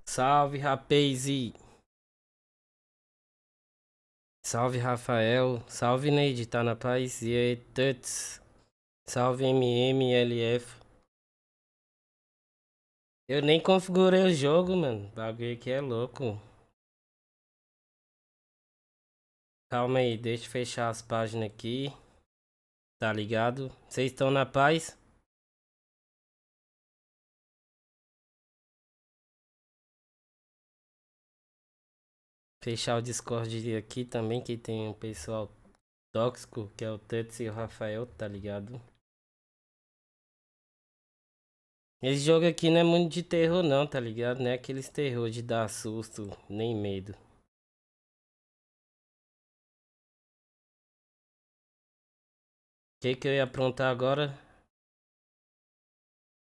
Salve, rapaz! Salve, Rafael! Salve, Neide, tá na paz? E aí, Tuts! Salve, MMLF! Eu nem configurei o jogo, mano. O bagulho aqui é louco. Calma aí, deixa eu fechar as páginas aqui. Tá ligado? Vocês estão na paz? Fechar o Discord aqui também, que tem um pessoal tóxico, que é o Tuts e o Rafael, tá ligado? Esse jogo aqui não é muito de terror não, tá ligado? Não é aqueles terror de dar susto, nem medo. O que eu ia aprontar agora?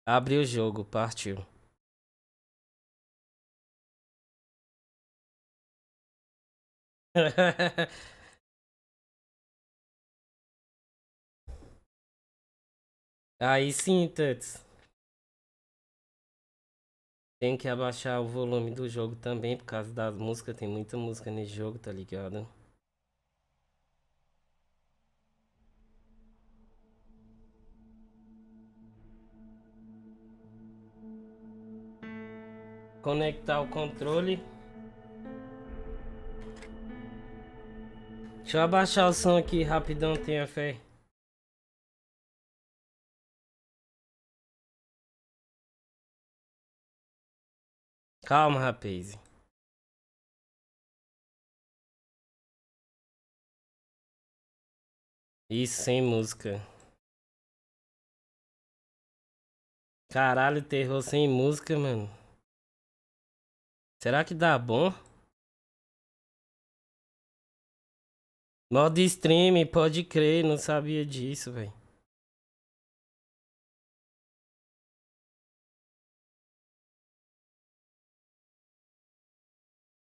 Abre o jogo, partiu. Aí sim, Tuts. Tem que abaixar o volume do jogo também, por causa das músicas. Tem muita música nesse jogo, tá ligado? Conectar o controle. Deixa eu abaixar o som aqui rapidão, tenha fé. Calma, rapaz. Isso, sem música. Caralho, terror sem música, mano. Será que dá bom? Modo stream, pode crer, não sabia disso, velho.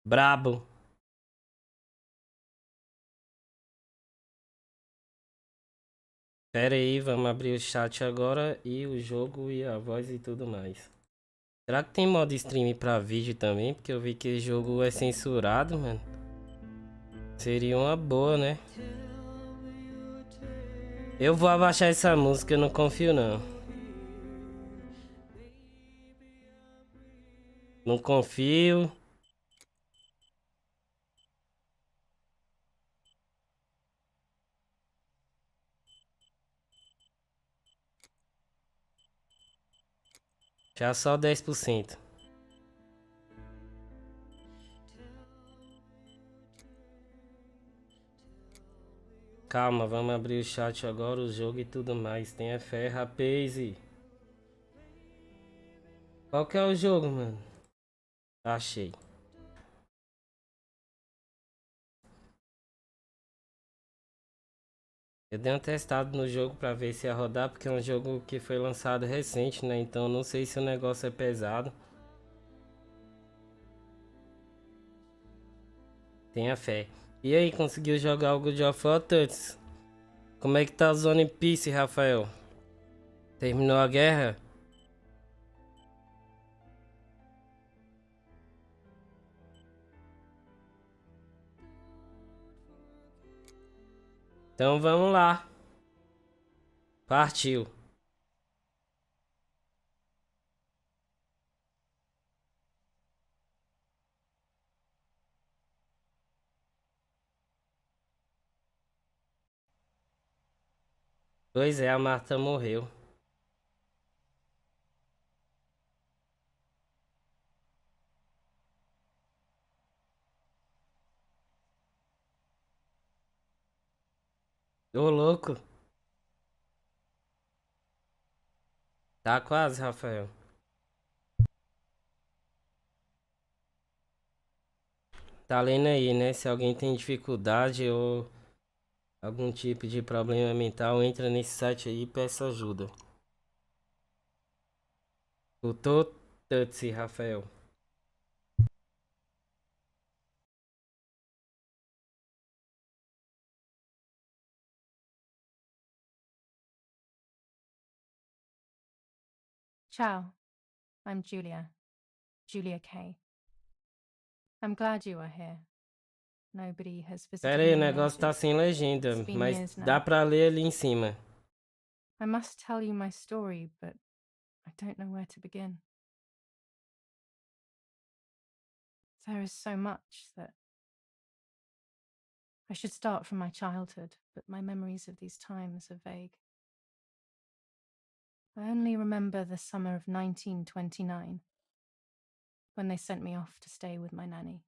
Brabo. Pera aí, vamos abrir o chat agora e o jogo e a voz e tudo mais. Será que tem modo stream pra vídeo também? Porque eu vi que o jogo é censurado, mano. Seria uma boa, né? Eu vou abaixar essa música, eu não confio não. Não confio. Já só 10%. Calma, vamos abrir o chat agora, o jogo e tudo mais. Tenha fé, rapaz. Qual que é o jogo, mano? Achei. Eu dei um testado no jogo pra ver se ia rodar, porque é um jogo que foi lançado recente, né? Então não sei se o negócio é pesado. Tenha fé. E aí, conseguiu jogar o God of War Tuts? Como é que tá o Zone Peace, Rafael? Terminou a guerra? Então vamos lá. Partiu. Pois é, a Marta morreu. Ô louco. Tá quase, Rafael. Tá lendo aí, né? Se alguém tem dificuldade ou algum tipo de problema mental, entra nesse site aí e peça ajuda. Escutou, Tutsi, Rafael? Ciao, I'm Giulia, Giulia K. I'm glad you are here. Nobody has visited Pera aí, o me in negócio tá ages. sem legenda, It's been mas years dá now. pra ler ali em cima. I must tell you my story, but I don't know where to begin. There is so much that I should start from my childhood, but my memories of these times are vague. I only remember the summer of 1929, when they sent me off to stay with my nanny.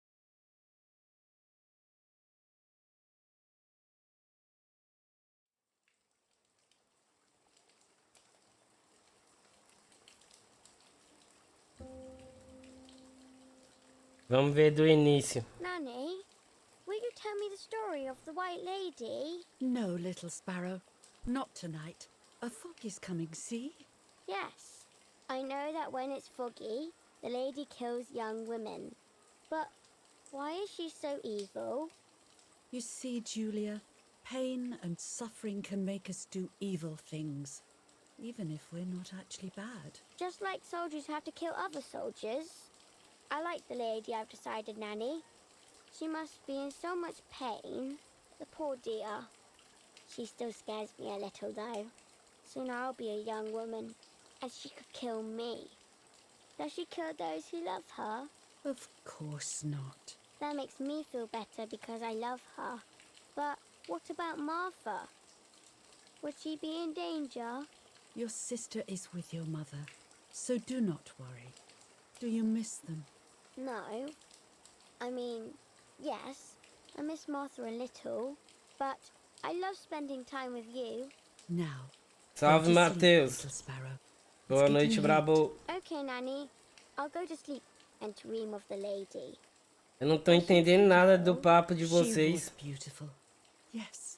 Vamos ver do início. Nanny, will you tell me the story of the White Lady? No, little sparrow. Not tonight. A fog is coming, see? Yes. I know that when it's foggy, the lady kills young women. But why is she so evil? You see, Giulia, pain and suffering can make us do evil things, even if we're not actually bad. Just like soldiers have to kill other soldiers. I like the lady I've decided, Nanny. She must be in so much pain. The poor dear. She still scares me a little, though. Soon I'll be a young woman, and she could kill me. Does she kill those who love her? Of course not. That makes me feel better because I love her. But what about Martha? Would she be in danger? Your sister is with your mother, so do not worry. Do you miss them? No. I mean, yes, I miss Martha a little, but I love spending time with you. Now, Salve, go to sleep, Matheus. little sparrow. Boa It's noite, getting brabo. Okay, Nanny. I'll go to sleep and dream of the lady. Eu não tô entendendo nada do papo de late. She was vocês. beautiful. Yes,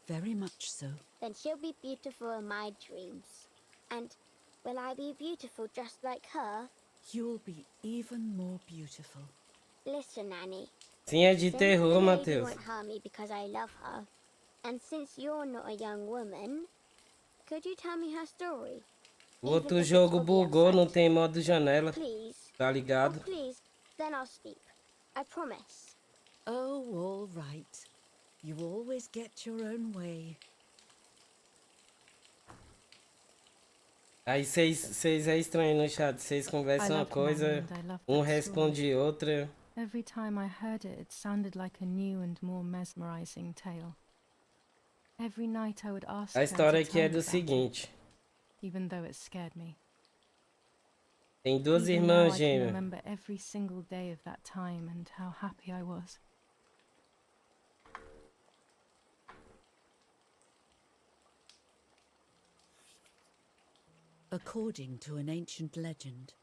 very much so. Then she'll be beautiful in my dreams. And will I be beautiful just like her? You'll be even more beautiful. Listen, Nanny. Sim, é de Since terror, the lady Matheus. won't harm me because I love her, and since you're not a young woman, could you tell me her story? O Even outro if it's jogo foggy bugou, não outside? tem modo janela. Please. Tá Oh, ligado? please. Then I'll sleep. I promise. Oh, all right. You always get your own way. Aí vocês é estranho no chat. Vocês I conversam uma loved Nanny coisa, and I loved um that story. responde outra. Every time I heard it, it sounded like a new and more mesmerizing tale. Every night I would ask A her história to aqui é tell me do about seguinte. it, even though it scared me. Tem duas Even now irmãs I can gêmeas. remember every single day of that time and how happy I was. According to an ancient legend,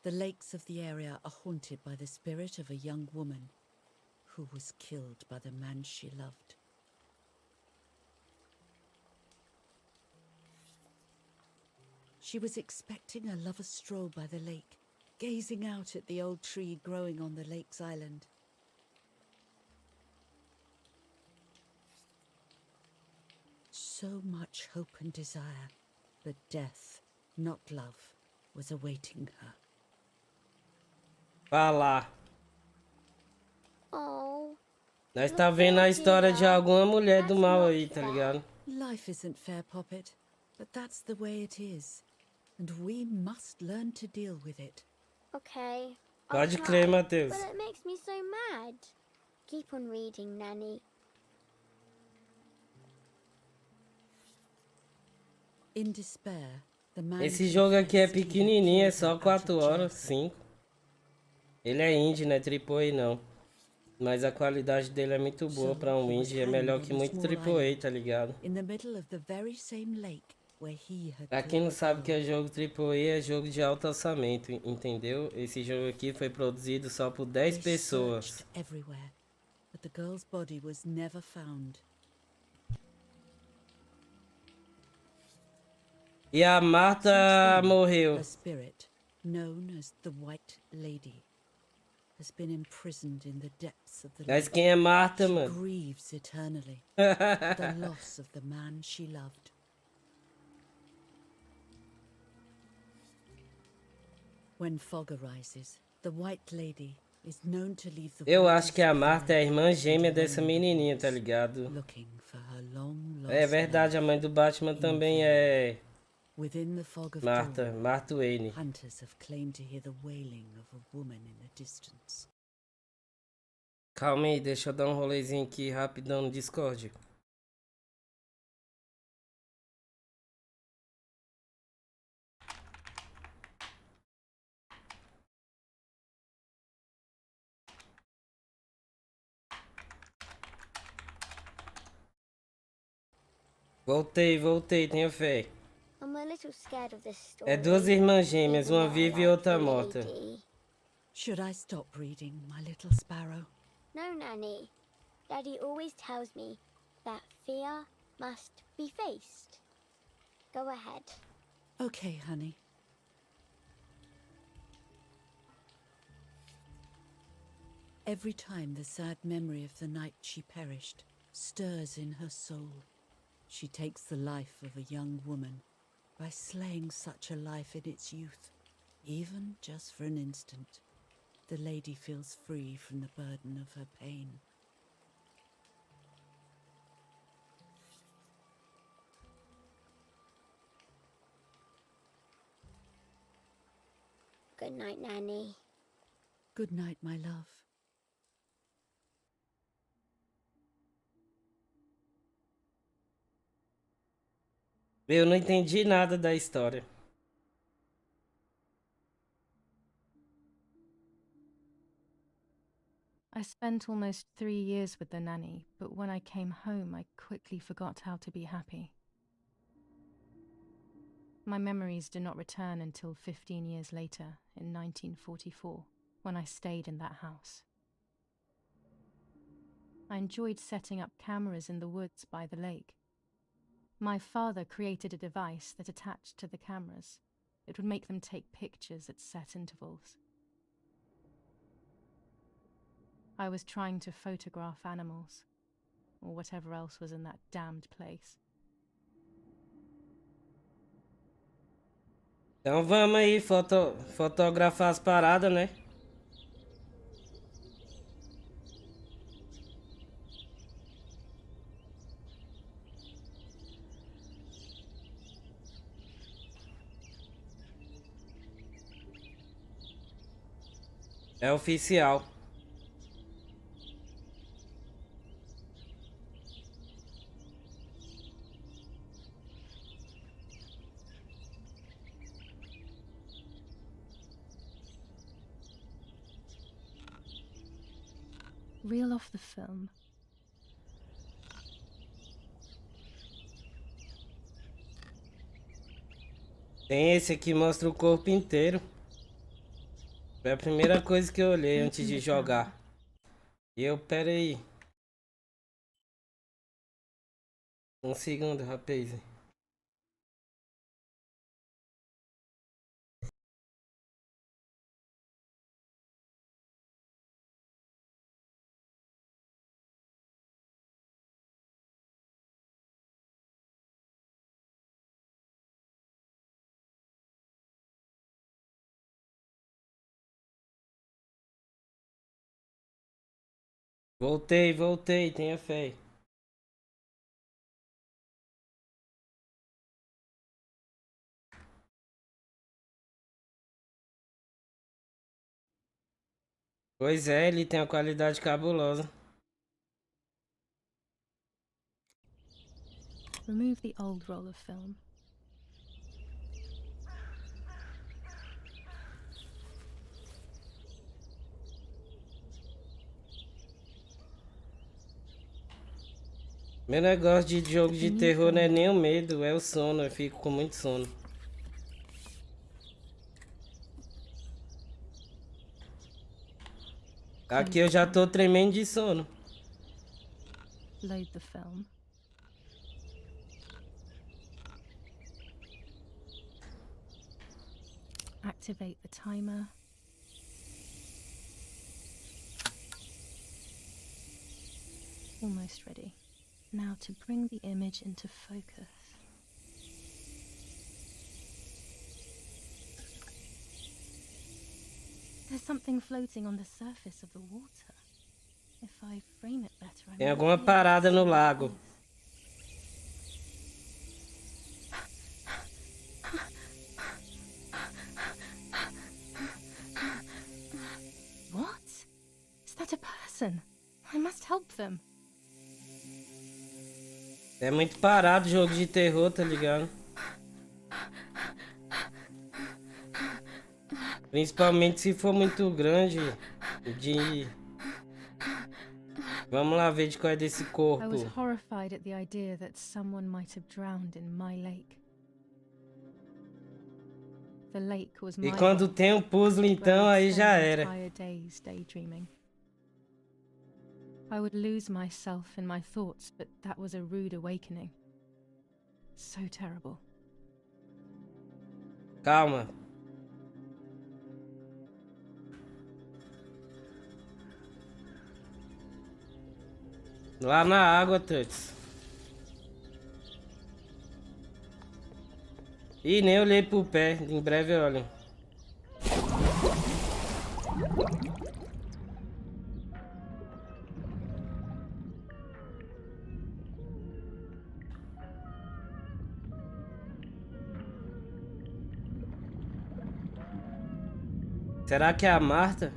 the lakes of the area are haunted by the spirit of a young woman who was killed by the man she loved. She was expecting a lover's stroll by the lake, gazing out at the old tree growing on the lake's island. So much hope and desire, but death, not love, was awaiting her. Falar. Oh. Nós tá vendo a história de alguma mulher do mal aí, tá ligado? Life isn't fair, Poppet, but that's the way it is, and we must learn to deal with it. Okay. Pode I'll crer, try, Matheus. But it makes me so mad. Keep on reading, Nanny. In despair, the man Esse jogo aqui é confessed he had pequenininho, é killed só her out of 4 horas, jealousy. 5. Ele é indie, não é AAA não. Mas a qualidade dele é muito boa So pra um he was indie, é hanged melhor on que a muito small AAA, island, tá ligado? in the middle of the very same lake where he had Pra quem não killed the sabe o que girl. é jogo AAA, é jogo de alto orçamento, entendeu? Esse jogo aqui foi produzido só por 10 They pessoas. searched everywhere, but the girl's body was never found. E a Marta Since then, morreu. her spirit, known as the White Lady, has been imprisoned in the depths of the Mas lake. quem é Marta, She mano? grieves eternally at the loss of the man she loved. When fog arises, the White Lady, is known to leave the Eu acho que a waters Marta é a irmã gêmea and dessa roam the menininha, tá woods, ligado? looking for her long lost É verdade, a love. mãe do Batman também é Within the fog of Marta, dawn, Marta Wayne. hunters have claimed to hear the wailing of a woman in the distance. Calma aí, deixa eu dar um rolezinho aqui rapidão no Discord. Voltei, tenha fé. I'm a little scared of this story. É duas irmãs gêmeas, even uma though I viva e like outra the morta. lady. Should I stop reading, my little sparrow? No, Nanny. Daddy always tells me that fear must be faced. Go ahead. Okay, honey. Every time the sad memory of the night she perished stirs in her soul, she takes the life of a young woman by slaying such a life in its youth. Even just for an instant, the lady feels free from the burden of her pain. Good night, Nanny. Good night, my love. Eu não entendi nada da história. I spent almost 3 years with the nanny, but when I came home, I quickly forgot how to be happy. My memories do not return until 15 years later, in 1944, when I stayed in that house. I enjoyed setting up cameras in the woods by the lake. My father created a device that attached to the cameras. It would make them take pictures at set intervals. I was trying to photograph animals, or whatever else was in that damned place. Então vamos aí fotografar as paradas, né? É oficial. Reel off the film. Tem esse aqui, mostra o corpo inteiro. Foi a primeira coisa que eu olhei antes de jogar. E eu, pera aí. Um segundo, rapaz. Voltei, tenha fé. Pois é, ele tem uma qualidade cabulosa. Remove the old roll of film. Meu negócio de jogo But de the new terror não é film nem o medo, é o sono. Eu fico com muito sono. Aqui eu já tô tremendo de sono. Load the film. Activate the timer. Almost ready. Now to bring the image into focus. There's something floating on the surface of the water. If I frame it better, I Tem might alguma be able to parada no see what lago. it is. What? Is that a person? I must help them. É muito parado o jogo de terror, tá ligado? Principalmente se for muito grande. Vamos lá ver de qual é desse I was corpo. horrified at the idea that someone might have drowned in my lake. The lake was my E quando world, tem um puzzle, então, where I'd aí já spend era. entire days daydreaming. I would lose myself in my thoughts, but that was a rude awakening. So terrible. Calma. Lá na água, Tuts. Ih, nem olhei pro pé. Em breve eu olho. Será que é a Marta?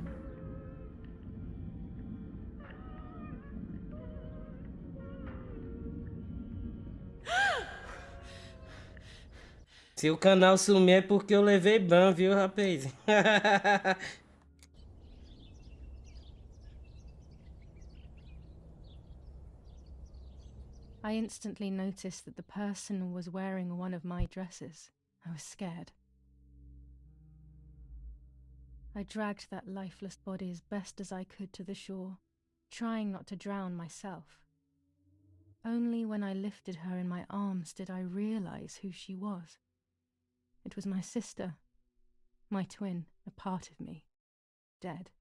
Se o canal sumir é porque eu levei ban, viu, rapaz? I instantly noticed that the person was wearing one of my dresses. I was scared. I dragged that lifeless body as best as I could to the shore, trying not to drown myself. Only when I lifted her in my arms did I realize who she was. It was my sister, my twin, a part of me, dead.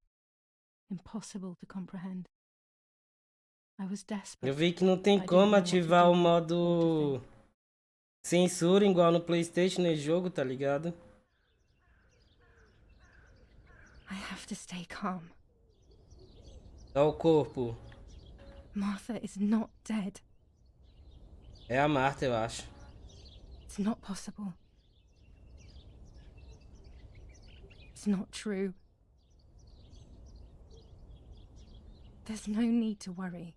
Impossible to comprehend. I was desperate. Eu vi que não tem como ativar o modo censura igual no PlayStation nesse jogo, tá ligado? I have to stay calm. Olha o corpo. Martha is not dead. É a Marta, eu acho. It's not possible. It's not true. There's no need to worry.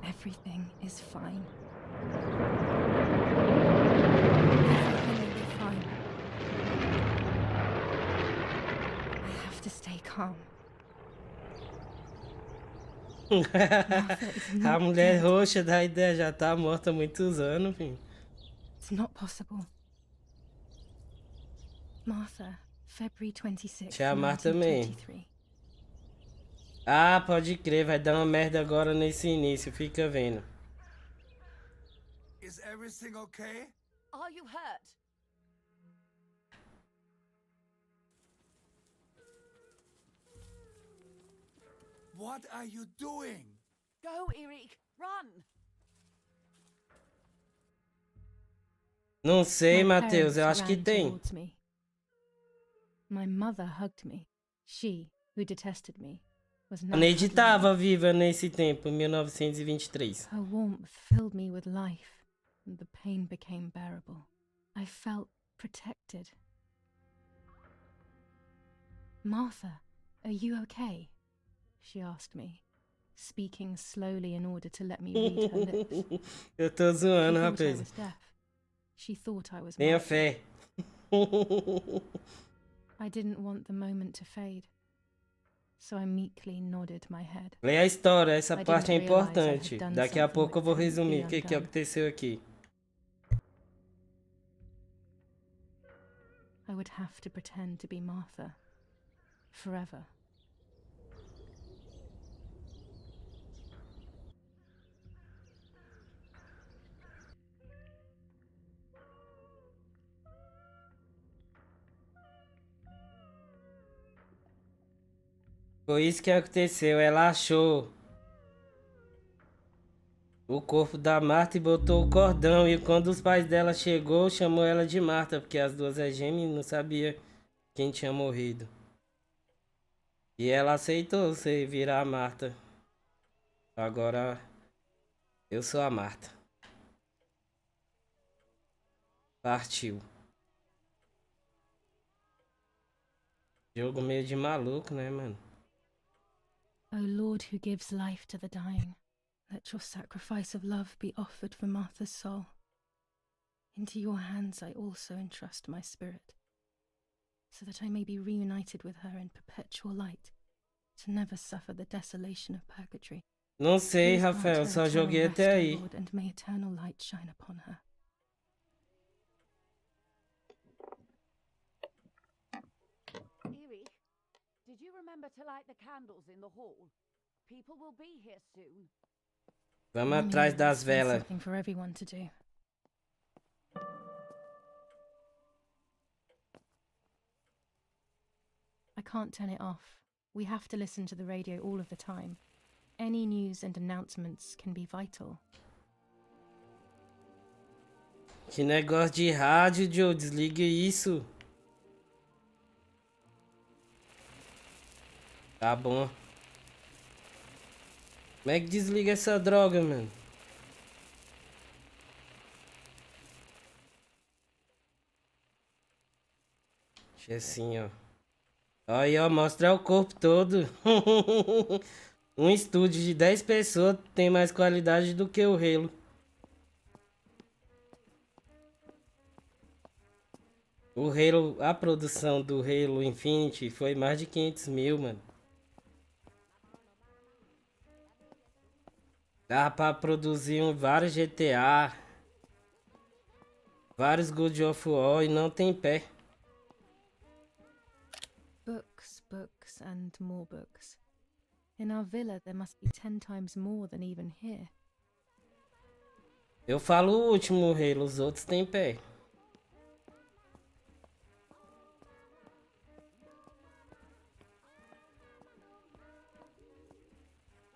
Everything is fine. Everything will be fine. I have to stay calm. A mulher roxa da ideia já tá morta há muitos anos, filho. It's not possible. Martha, February 26th, Deixa eu amar também. 1923. Ah, pode crer, vai dar uma merda agora nesse início, fica vendo. Is everything okay? Are you hurt? What are you doing? Go, Eric, run! Não sei, My Matheus, eu parents acho que ran tem. towards me. My mother hugged me. She, who detested me, was now A Neide hugging me. tava viva nesse tempo, em 1923. Her warmth filled me with life, and the pain became bearable. I felt protected. Martha, are you okay? She asked me, speaking slowly in order to let me read her lips. Eu tô She zoando, thought I rapaz. was deaf. She thought I was Tenha Martha. fé. I didn't want the moment to fade, so I meekly nodded my head. Leia a história, essa I parte é didn't realize I had importante. done Daqui a something pouco eu that vou couldn't be resumir o que undone. aconteceu aqui. I would have to pretend to be Martha forever. Foi isso que aconteceu, ela achou o corpo da Marta e botou o cordão. E quando os pais dela chegou, chamou ela de Marta, porque as duas é gêmeas e não sabia quem tinha morrido. E ela aceitou você virar a Marta. Agora eu sou a Marta. Partiu. Jogo meio de maluco, né, mano? O Lord who gives life to the dying, let your sacrifice of love be offered for Martha's soul. Into your hands I also entrust my spirit, so that I may be reunited with her in perpetual light, to never suffer the desolation of purgatory. Não sei, Please grant Rafael, her só eternal joguei rest, até O aí. Lord, and may eternal light shine upon her. Erich, did you remember to light the candles in the hall? People will be here soon. Vamos Mommy atrás always das finds velas. something for everyone to do. I can't turn it off. We have to listen to the radio all of the time. Any news and announcements can be vital. Que negócio de rádio, Joe. Desliga isso. Tá bom. Como é que desliga essa droga, mano? Deixa assim, ó. Aí, ó, mostra o corpo todo. Um estúdio de 10 pessoas tem mais qualidade do que o Halo. O Halo, a produção do Halo Infinite foi mais de 500 mil, mano. Dá pra produzir vários GTA, vários God of War e não tem pé. Books, books, and more books. In our villa, there must be 10 times more than even here. Eu falo o último Halo, os outros tem pé.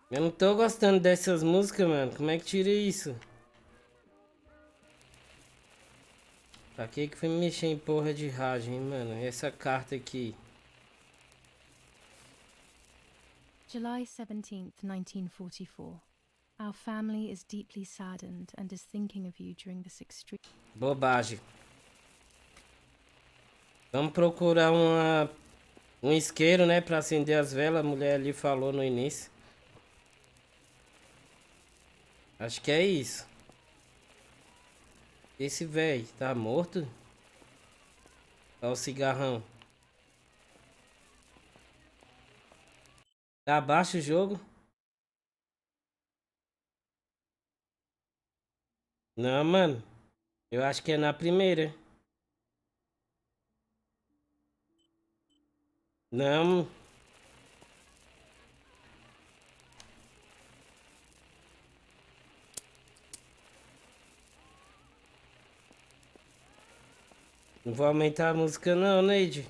Eu não tô gostando dessas músicas, mano. Como é que tira isso? Pra que fui mexer em porra de rádio, hein, mano? Essa carta aqui. July 17th, 1944. Our family is deeply saddened and is thinking of you during this extreme... Bobagem. Vamos procurar um isqueiro, né? Pra acender as velas. A mulher ali falou no início. Acho que é isso. Esse velho tá morto? Olha o cigarrão. Tá abaixo o jogo? Não, mano. Eu acho que é na primeira. Não. Não vou aumentar a música não, Neide.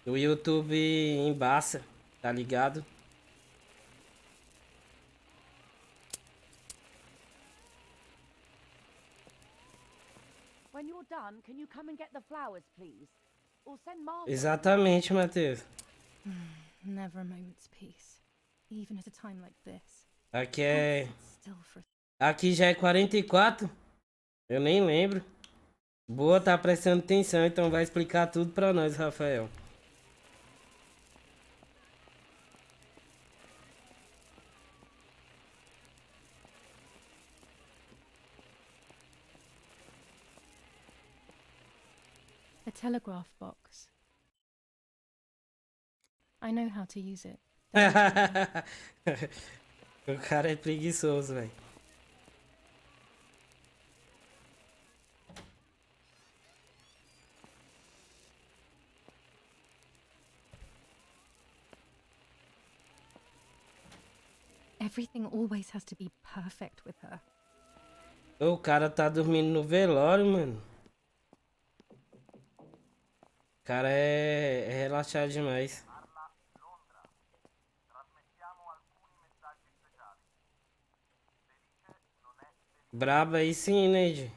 O YouTube embaça, tá ligado? When you're done, can you come and get the flowers, please? Or send Martha. Exatamente, Matheus. Never a moment's peace, even at a time like this. Aqui Can't é... sit still for Aqui já é 44. Eu nem lembro. Boa, tá prestando atenção, então vai explicar tudo pra nós, Rafael. a telegraph box. I know how to use it. O cara é preguiçoso, velho. Everything always has to be perfect with her. O cara tá dormindo no velório, mano. O cara é relaxado demais. Braba aí sim, Neide.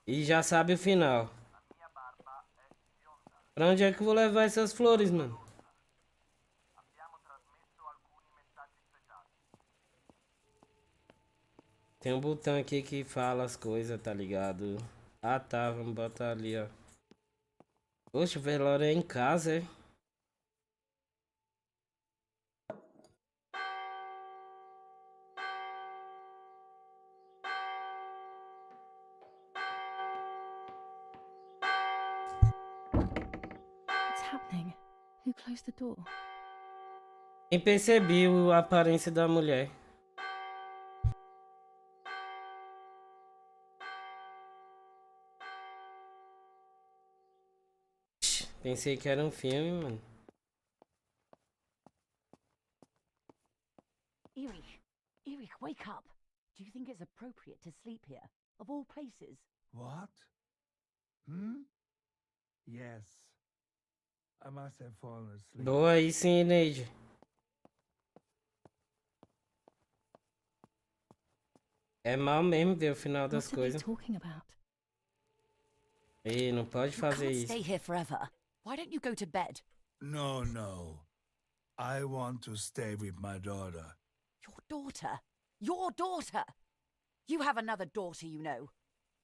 E já sabe o final. Pra onde é que eu vou levar essas flores, mano? Tem um botão aqui que fala as coisas, tá ligado? Ah tá, vamos botar ali, ó. Poxa, o velório é em casa, é? What's happening? Who closed the door? Nem percebi a aparência da mulher. Pensei que era um filme, mano. Erich, wake up. Do you think it's appropriate to sleep here, of all places? What? Hmm? Yes. I must have fallen asleep. Boa aí sim, Neide. É mal mesmo ver o final das What are they coisas. talking about? Ei, não pode You fazer can't isso. stay here forever. Why don't you go to bed? No, no. I want to stay with my daughter. Your daughter? Your daughter? You have another daughter, you know.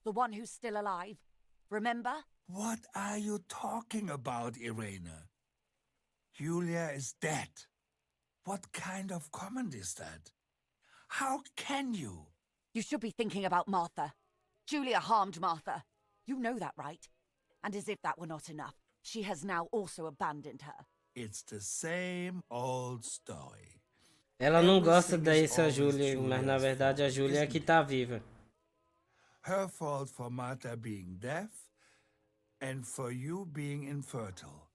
The one who's still alive. Remember? What are you talking about, Irena? Giulia is dead. What kind of comment is that? How can you? You should be thinking about Martha. Giulia harmed Martha. You know that, right? And as if that were not enough, she has now also abandoned her. It's the same old story. Ela não gosta Everything is dessa always Giulia, mas na Giulia's verdade a fault, Giulia é que isn't tá it? viva. Her fault for Martha being deaf and for you being infertile.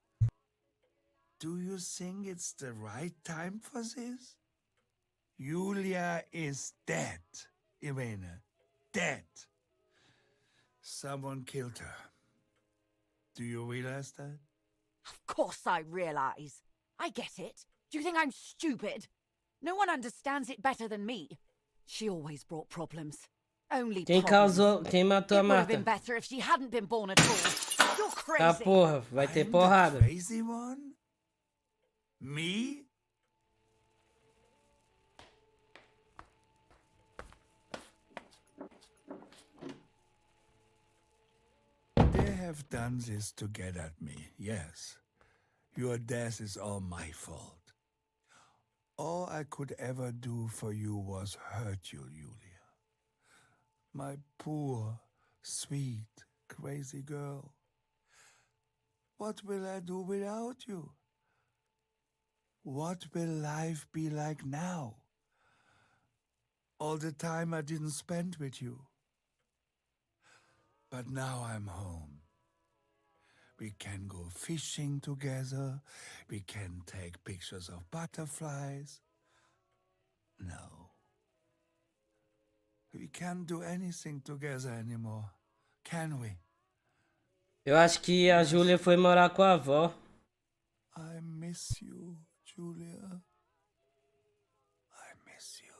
Do you think it's the right time for this? Giulia is dead, Irena. Dead. Someone killed her. Do you realize that? Of course I realize. I get it. Do you think I'm stupid? No one understands it better than me. She always brought problems. Only Quem problems. causou, quem matou a It would have been Marta? better if she hadn't been born at all. You're Tá crazy. porra, vai ter I'm porrada. the crazy one? Me? They have done this to get at me, yes. Your death is all my fault. All I could ever do for you was hurt you, Giulia. My poor, sweet, crazy girl. What will I do without you? What will life be like now? All the time I didn't spend with you. But now I'm home. We can go fishing together. We can take pictures of butterflies. No. We can't do anything together anymore, can we? Eu acho que a Giulia foi morar com a avó. I miss you, Giulia. I miss you.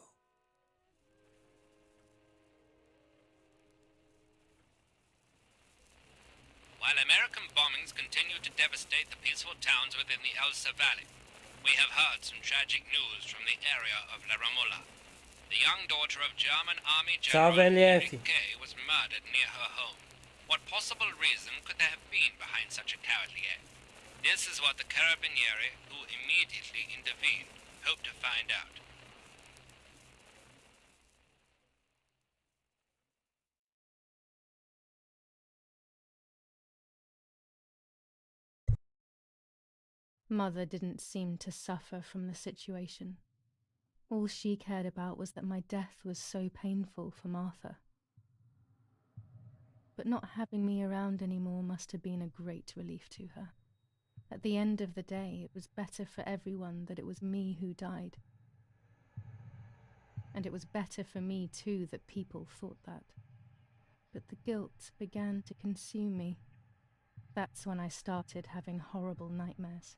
While American bombings continue to devastate the peaceful towns within the Elsa Valley, we have heard some tragic news from the area of La Ramola. The young daughter of German Army General Salve, LF. Henry Kay was murdered near her home. What possible reason could there have been behind such a cowardly act? This is what the Carabinieri, who immediately intervened, hope to find out. Mother didn't seem to suffer from the situation. All she cared about was that my death was so painful for Martha. But not having me around anymore must have been a great relief to her. At the end of the day, it was better for everyone that it was me who died. And it was better for me too that people thought that. But the guilt began to consume me. That's when I started having horrible nightmares.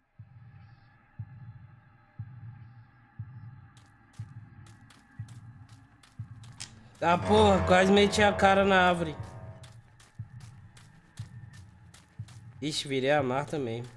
Ah, porra, quase meti a cara na árvore. Ixi, virei a Marta mesmo.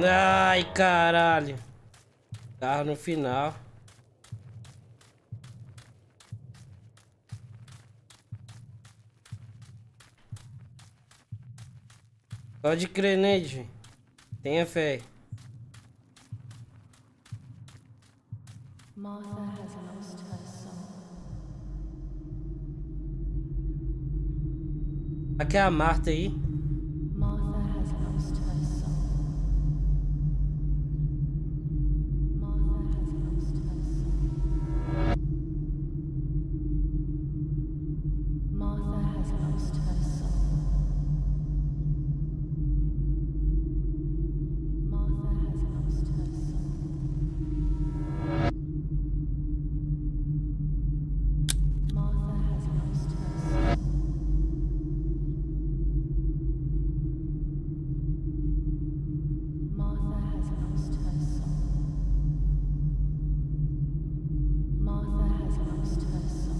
Ai, caralho. Carro no final. Pode crer, Neide. Tenha fé. Martha has lost her soul. Aqui é a Marta aí. Martha has lost her soul. Martha has lost her soul. Martha has lost her soul. Martha has lost her soul. Martha has lost her soul. Martha has lost her soul. Martha has lost her soul.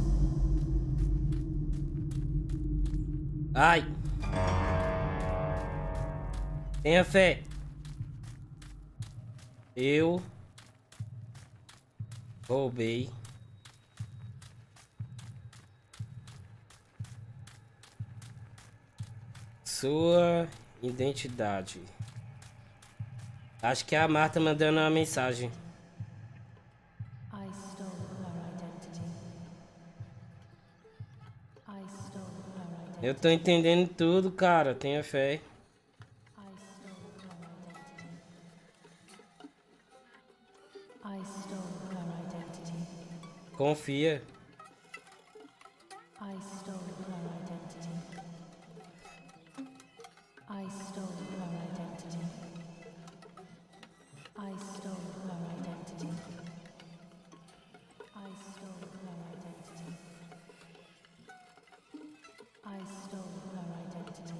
Ai. Tenha fé. Eu roubei sua identidade. Acho que é a Marta mandando uma mensagem. I stole her identity. I stole her identity. Eu tô entendendo tudo, cara. Tenha fé. I stole her identity. I stole her identity. Confia. I stole her identity. I stole her identity. I stole her identity. I stole her identity. I stole her identity.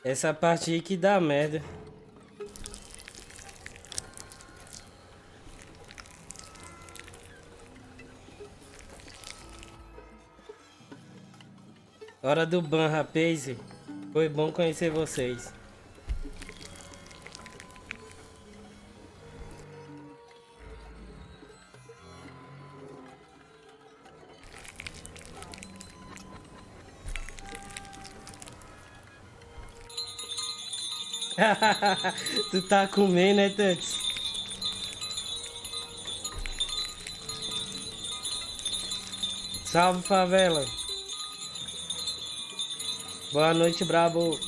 Essa parte aí que dá merda. Hora do ban, rapaz. Foi bom conhecer vocês. Tu tá comendo, né, Tante? Salve, favela. Boa noite, brabo.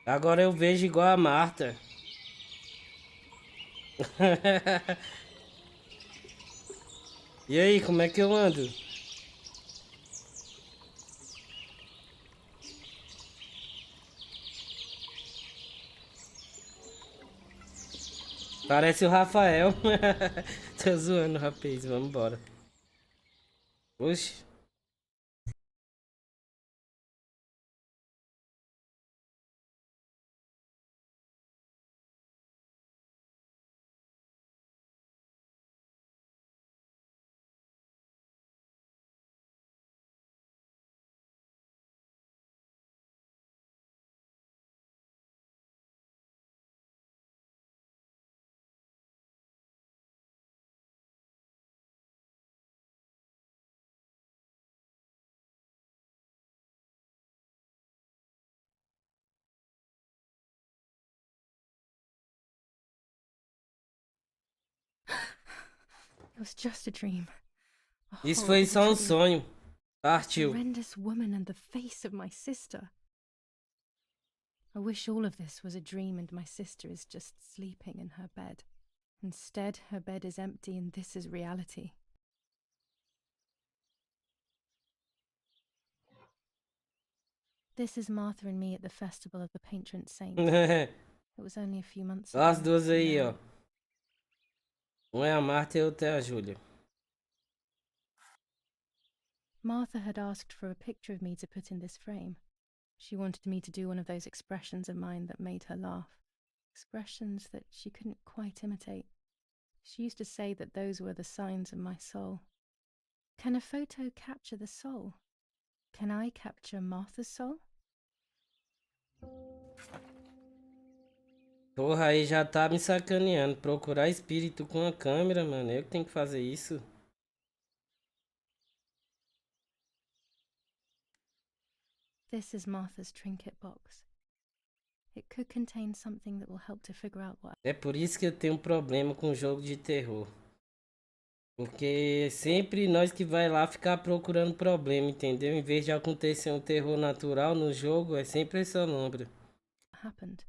Agora eu vejo igual a Marta. E aí, como é que eu ando? Parece o Rafael. Tô zoando, rapaz. Vamos embora. Oxi. It was just a dream. A Isso horrible foi só um dream. sonho. A Partiu. horrendous woman and the face of my sister. I wish all of this was a dream and my sister is just sleeping in her bed. Instead, her bed is empty and this is reality. This is Martha and me at the festival of the patron saint. It was only a few months ago. As duas aí, ó. Um é a Marta e outra é a Giulia. Martha had asked for a picture of me to put in this frame. She wanted me to do one of those expressions of mine that made her laugh. Expressions that she couldn't quite imitate. She used to say that those were the signs of my soul. Can a photo capture the soul? Can I capture Martha's soul? Porra, aí já tá me sacaneando. Procurar espírito com a câmera, mano. Eu que tenho que fazer isso. This is Martha's trinket box. It could contain something that will help to figure out what. É por isso que eu tenho um problema com jogo de terror. Porque sempre nós que vai lá ficar procurando problema, entendeu? Em vez de acontecer um terror natural no jogo, é sempre essa lombra. Happened.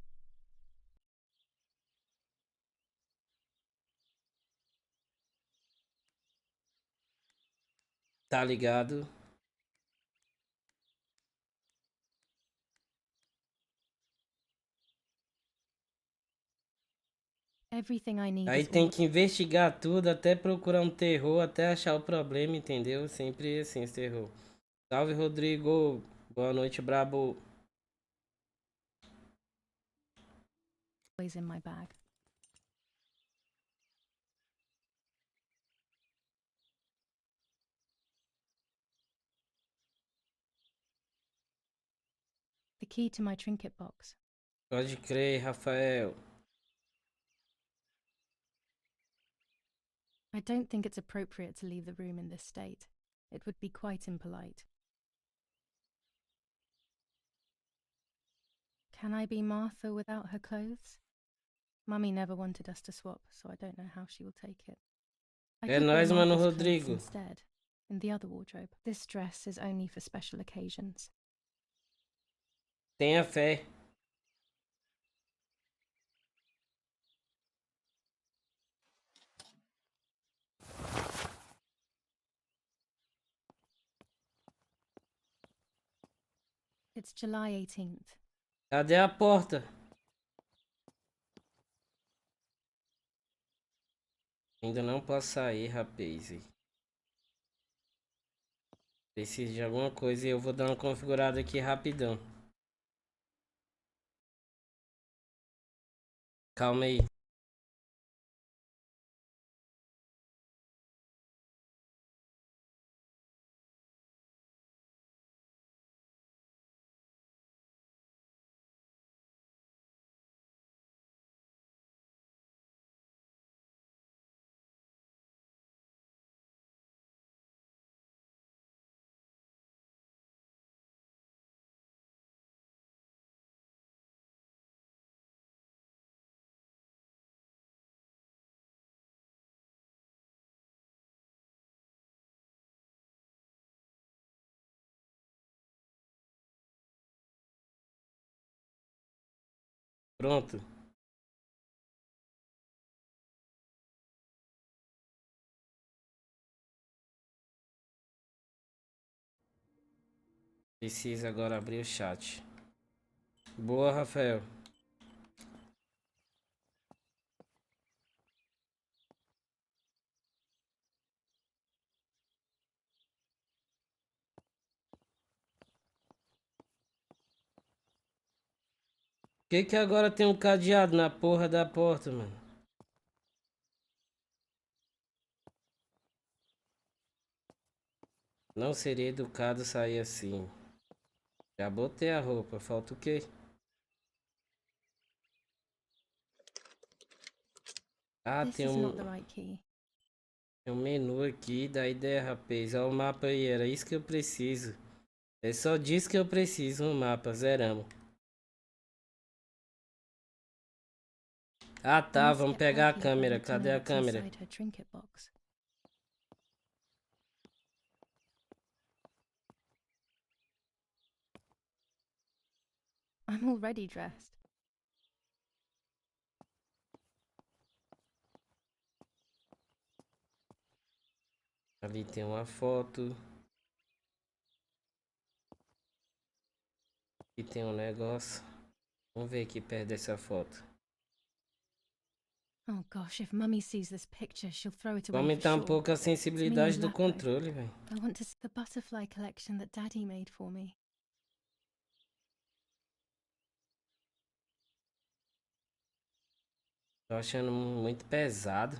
Tá ligado? Everything I need Aí is tem all. que investigar tudo, até procurar um terror, até achar o problema, entendeu? Sempre assim, esse terror. Salve, Rodrigo. Boa noite, brabo. Always in my bag. The key to my trinket box. Pode crer, Rafael. I don't think it's appropriate to leave the room in this state. It would be quite impolite. Can I be Martha without her clothes? Mummy never wanted us to swap, so I don't know how she will take it. I É could wear nóis, mano, Martha's clothes Rodrigo. instead, in the other wardrobe. This dress is only for special occasions. Tenha fé. It's July 18th. Cadê a porta? Ainda não posso sair, rapaz. Preciso de alguma coisa e eu vou dar uma configurada aqui rapidão. Calma aí. Pronto. Preciso agora abrir o chat. Boa, Rafael. Por que agora tem um cadeado na porra da porta, mano? Não seria educado sair assim. Já botei a roupa, falta o quê? Ah, This tem is not the right key. tem um menu aqui da ideia, rapaz. Olha o mapa aí, era isso que eu preciso. É só disso que eu preciso, um mapa, zeramos. Ah I tá, must vamos get pegar a her key if I câmera. need to know Cadê a what's câmera? inside her trinket box. I'm already dressed. Ali tem uma foto. Aqui tem um negócio. Vamos ver aqui perto dessa foto. Oh gosh, if Mummy sees this picture, she'll throw it Vou away for aumentar sure. pouco a sensibilidade do Lapo. controle, velho. I want to see the butterfly collection that Daddy made for me. Tô achando muito pesado.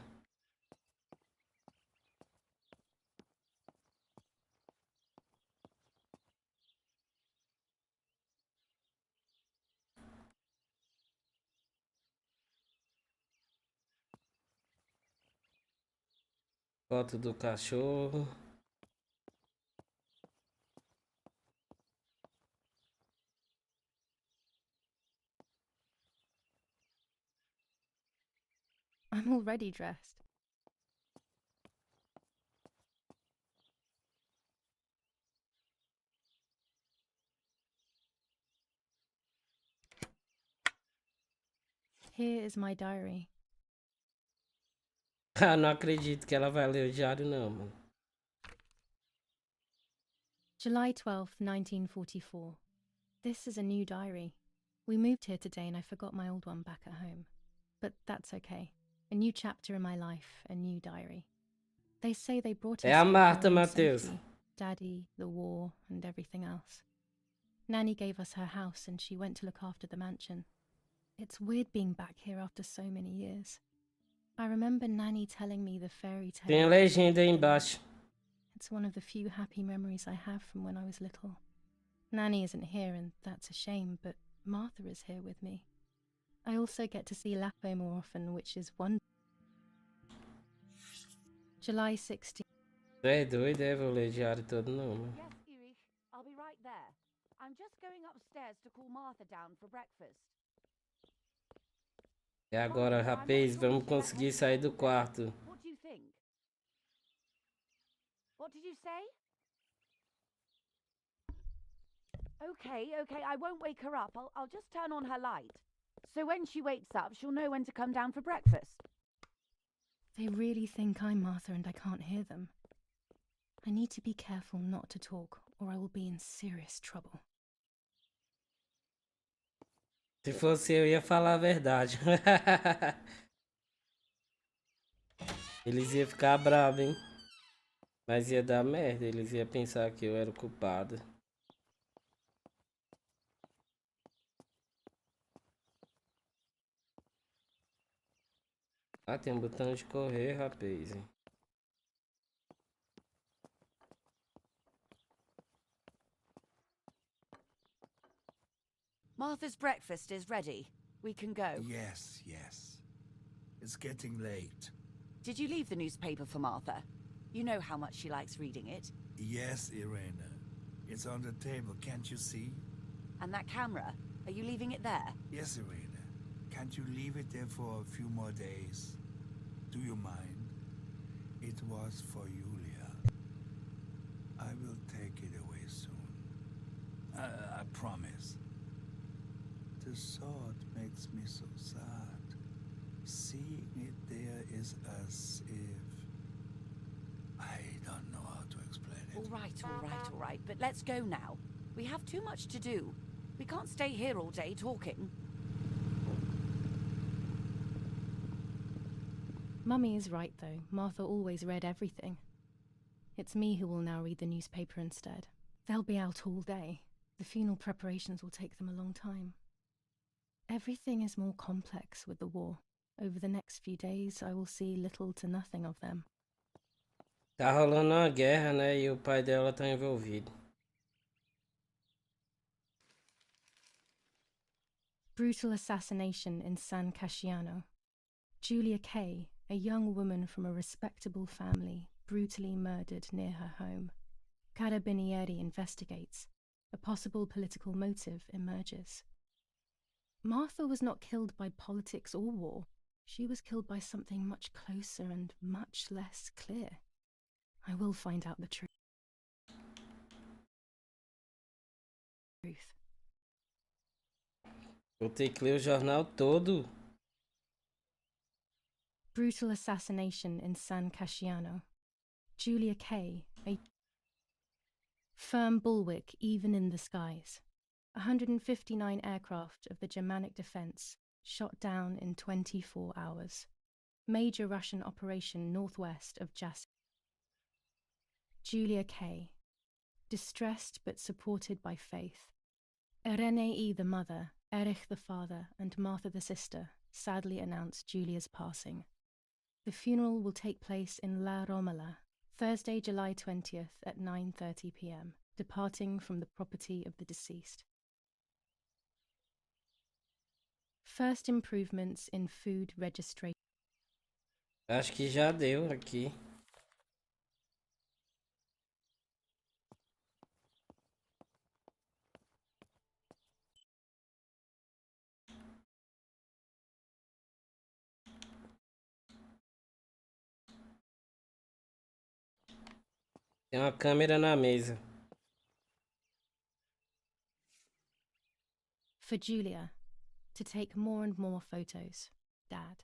Foto do cachorro. I'm already dressed. Here is my diary. Ah, não acredito que ela vai ler o diário, não, mano. July 12th, 1944. This is a new diary. We moved here today and I forgot my old one back at home. But that's okay. A new chapter in my life, a new diary. They say they brought us É a here Marta, for our own Matheus. safety. Daddy, the war, and everything else. Nanny gave us her house and she went to look after the mansion. It's weird being back here after so many years. I remember Nanny telling me the fairy tale. Tem a legenda aí embaixo. It's one of the few happy memories I have from when I was little. Nanny isn't here and that's a shame, but Martha is here with me. I also get to see Lapo more often, which is wonderful. July 16th. Tu é doido, é? Vou ler o diário todo, não, mano. Yes, Erich, I'll be right there. I'm just going upstairs to call Martha down for breakfast. E agora, rapaz, vamos conseguir sair do quarto. What do you think? What did you say? Okay, I won't wake her up. I'll just turn on her light. So when she wakes up, she'll know when to come down for breakfast. They really think I'm Martha and I can't hear them. I need to be careful not to talk or I will be in serious trouble. Se fosse eu, ia falar a verdade. Eles iam ficar bravos, hein? Mas ia dar merda, eles iam pensar que eu era o culpado. Ah, tem um botão de correr, rapaz. Martha's breakfast is ready. We can go. Yes. It's getting late. Did you leave the newspaper for Martha? You know how much she likes reading it. Yes, Irena. It's on the table, can't you see? And that camera, are you leaving it there? Yes, Irena. Can't you leave it there for a few more days? Do you mind? It was for Giulia. I will take it away soon. I promise. The thought makes me so sad. Seeing it there is as if... I don't know how to explain it. All right. But let's go now. We have too much to do. We can't stay here all day talking. Mummy is right though. Martha always read everything. It's me who will now read the newspaper instead. They'll be out all day. The funeral preparations will take them a long time. Everything is more complex with the war. Over the next few days, I will see little to nothing of them. Tá rolando uma guerra, né? E o pai dela tá envolvido. Brutal assassination in San Casciano. Giulia Kay, a young woman from a respectable family, brutally murdered near her home. Carabinieri investigates. A possible political motive emerges. Martha was not killed by politics or war. She was killed by something much closer and much less clear. I will find out the truth. Vou ter que ler o jornal todo. Brutal assassination in San Casciano. Giulia K., a firm bulwark even in the skies. 159 aircraft of the Germanic defense shot down in 24 hours. Major Russian operation northwest of Jas. Giulia K., distressed but supported by faith. Irene the mother, Erich the father, and Martha the sister sadly announced Giulia's passing. The funeral will take place in La Romola, Thursday, July 20th at 9:30 p.m., departing from the property of the deceased. First improvements in food registration. Acho que já deu aqui. Tem uma câmera na mesa. For Giulia, to take more and more photos. Dad.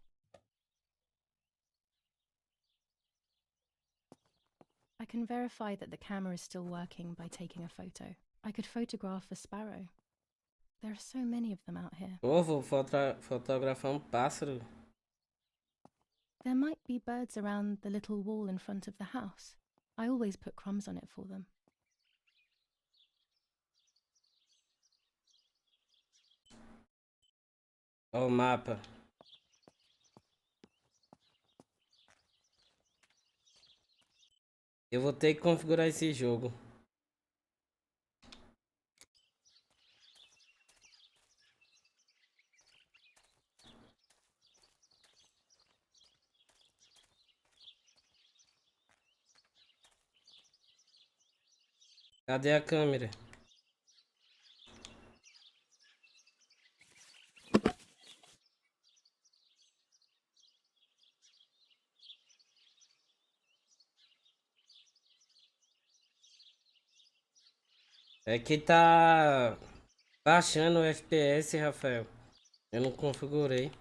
I can verify that the camera is still working by taking a photo. I could photograph a sparrow. There are so many of them out here. Vou fotografar um pássaro. There might be birds around the little wall in front of the house. I always put crumbs on it for them. Ó o mapa. Eu vou ter que configurar esse jogo. Cadê a câmera? É que tá baixando o FPS, Rafael. Eu não configurei.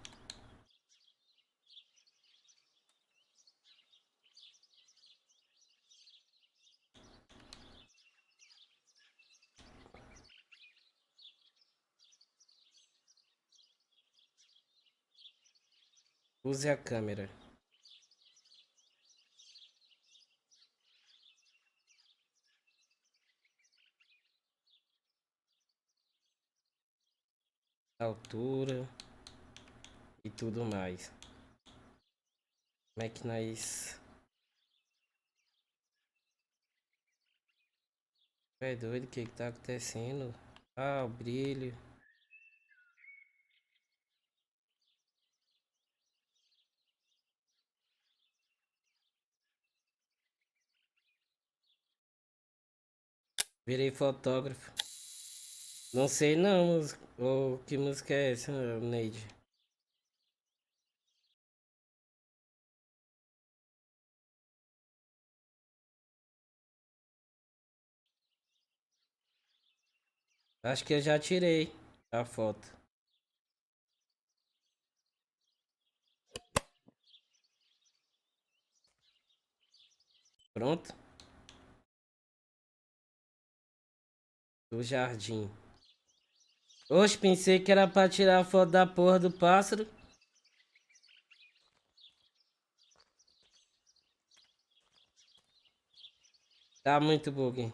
Use a câmera. Altura e tudo mais. Como é que nós... É doido, o que que tá acontecendo? Ah, o brilho. Virei fotógrafo. Não sei não, que música é essa, Neide? Acho que eu já tirei a foto. Pronto? Do jardim. Oxe, pensei que era pra tirar a foto da porra do pássaro. Tá muito bug.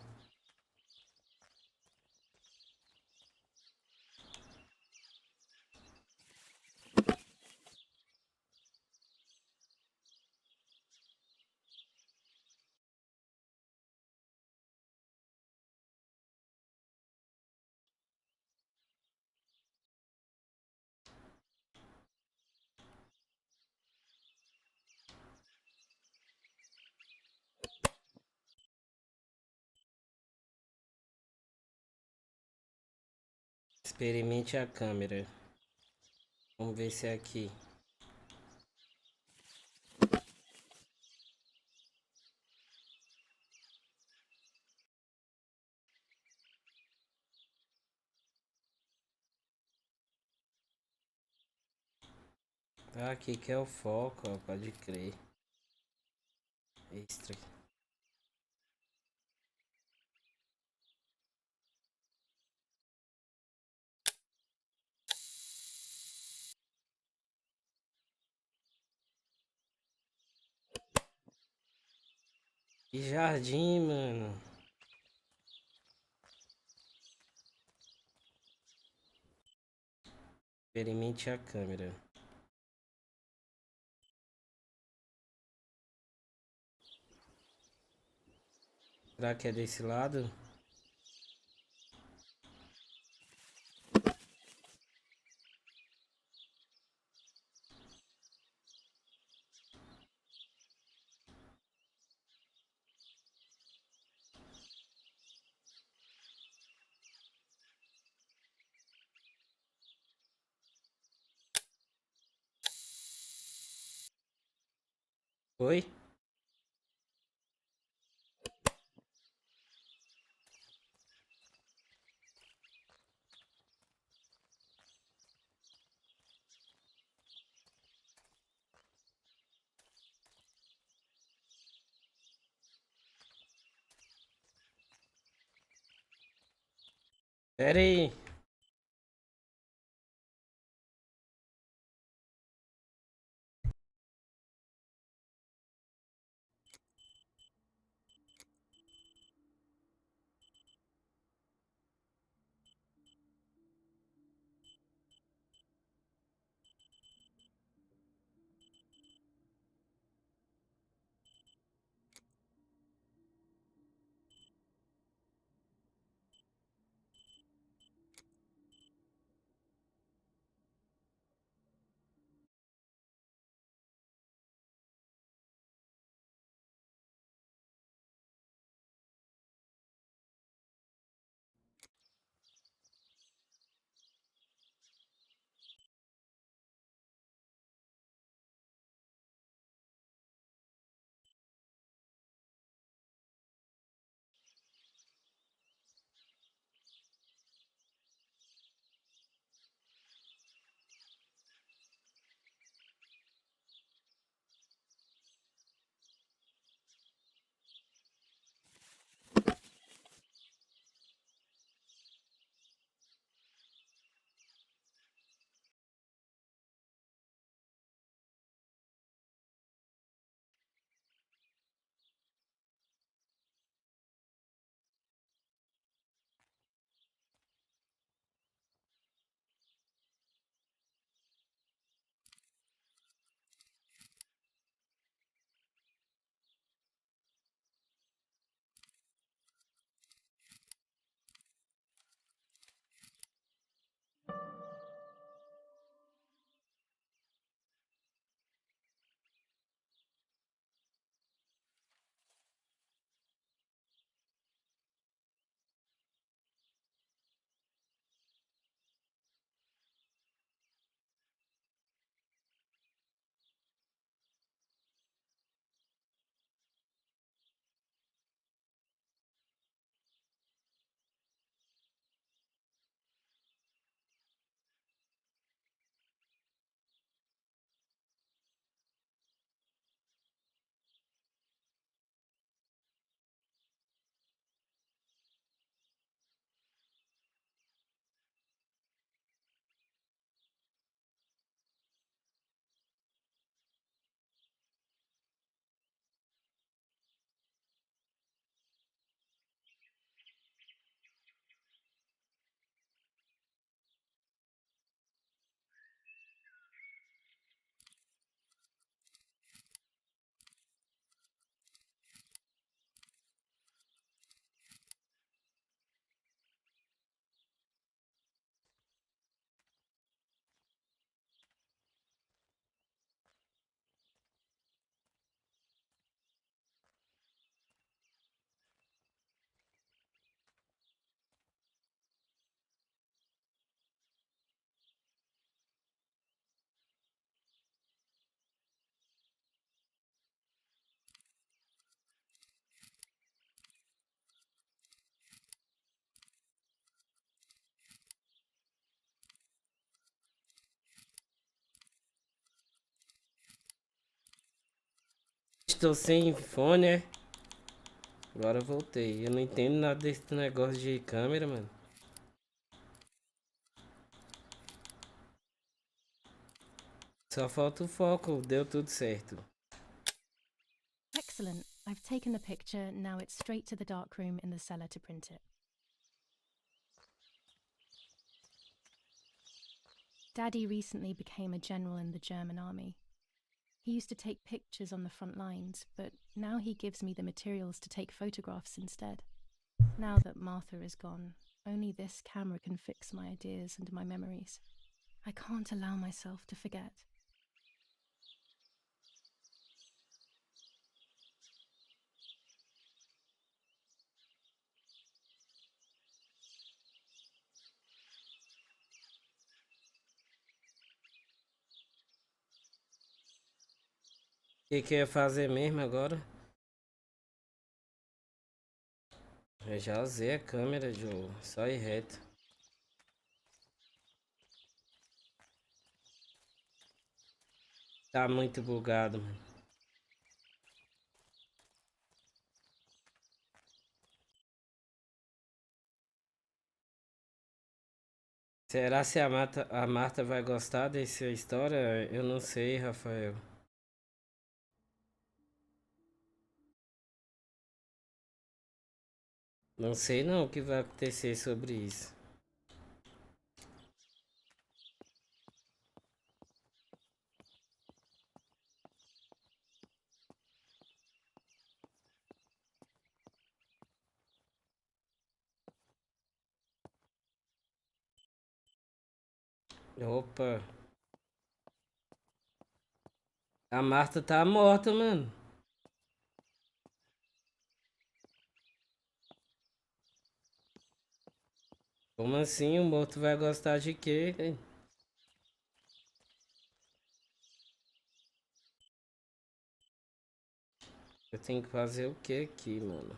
Experimente a câmera. Vamos ver se é aqui. Ah, aqui que é o foco, ó, pode crer. Extra. Que jardim, mano. Experimente a câmera. Será que é desse lado? Oi? Pera aí. estou sem fone, é? Agora eu voltei. Eu não entendo nada desse negócio de câmera, mano. Só falta o foco, deu tudo certo. Excellent. I've taken the picture, now it's straight to the darkroom in the cellar to print it. Daddy recently became a general in the German army. He used to take pictures on the front lines, but now he gives me the materials to take photographs instead. Now that Martha is gone, only this camera can fix my ideas and my memories. I can't allow myself to forget. O que eu ia fazer mesmo agora? Eu já usei a câmera, Joe. Só ir reto. Tá muito bugado, mano. Será se a Marta vai gostar dessa história? Eu não sei, Rafael. Não sei não o que vai acontecer sobre isso. Opa. A Marta tá morta, mano. Como assim? O morto vai gostar de quê? Eu tenho que fazer o que aqui, mano?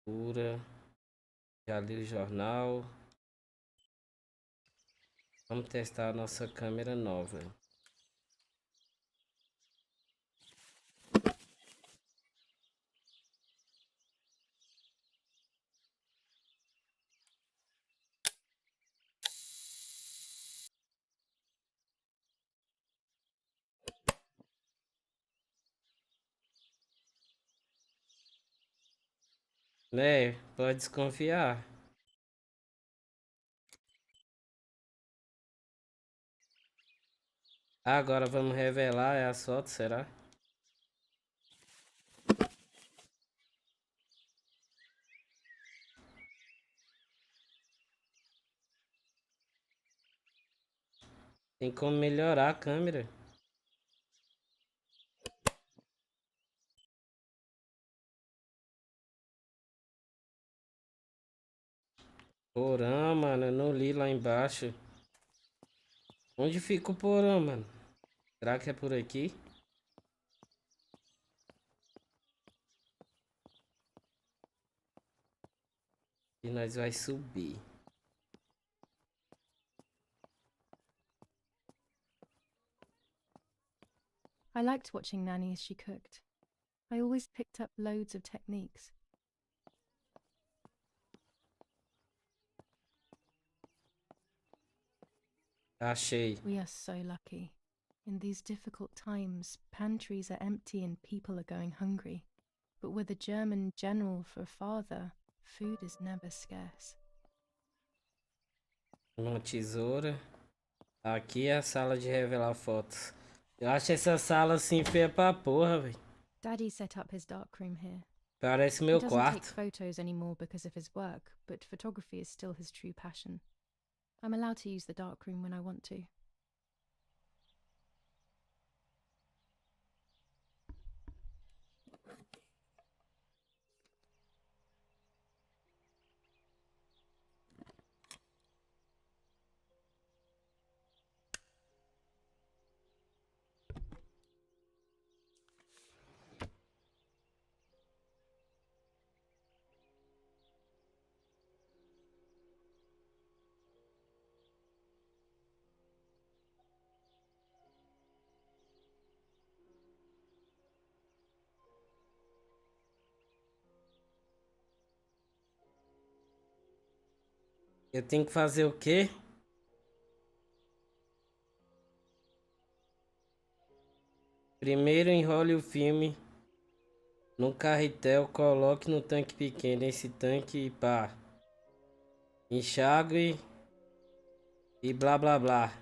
Cura. Já li o jornal. Vamos testar a nossa câmera nova. Né? Pode desconfiar. Agora vamos revelar as fotos, será? Tem como melhorar a câmera. Porão, mano, eu não li lá embaixo. Onde fica o porão, mano? Será que é por aqui? E nós vai subir. I liked watching Nanny as she cooked. I always picked up loads of techniques. Achei. We are so lucky. In these difficult times, pantries are empty and people are going hungry. But with a German general for a father, food is never scarce. Uma tesoura. Aqui é a sala de revelar fotos. Eu acho essa sala assim feia pra porra, velho. Daddy set up his darkroom here. Parece He meu doesn't take quarto. photos anymore because of his work, but photography is still his true passion. I'm allowed to use the darkroom when I want to. Eu tenho que fazer o quê? Primeiro enrole o filme no carretel, coloque no tanque pequeno. Esse tanque, pá. Enxague e blá blá blá.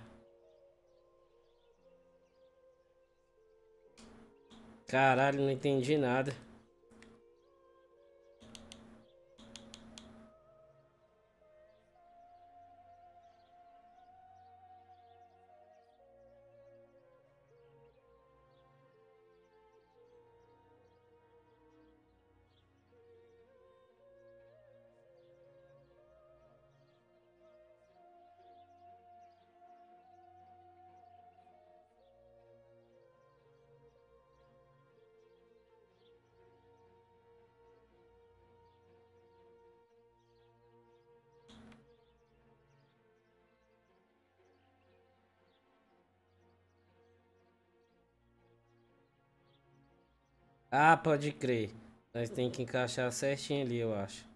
Caralho, não entendi nada. Ah, pode crer. Nós tem que encaixar certinho ali, eu acho.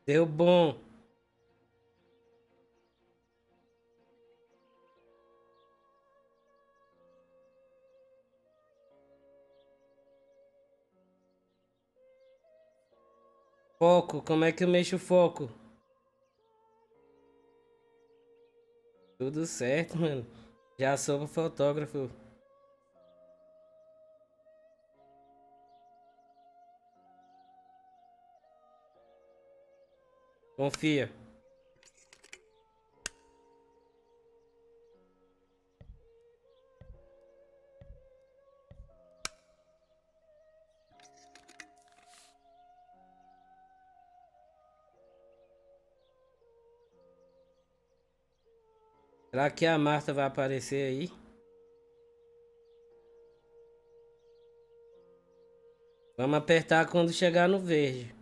Deu bom. Foco, como é que eu mexo o foco? Tudo certo, mano. Já sou fotógrafo. Confia. Será que a Marta vai aparecer aí? Vamos apertar quando chegar no verde.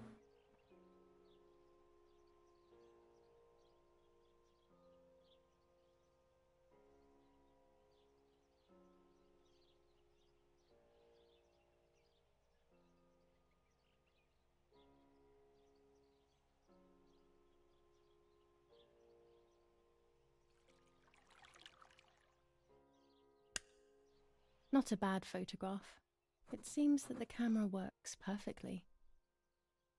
Not a bad photograph. It seems that the camera works perfectly.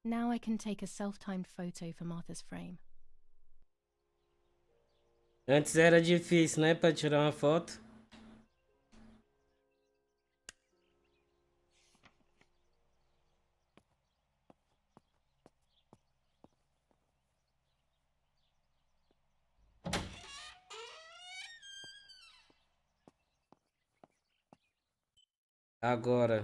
Now I can take a self-timed photo for Martha's frame. Antes era difícil, né? Pra tirar uma foto. Agora.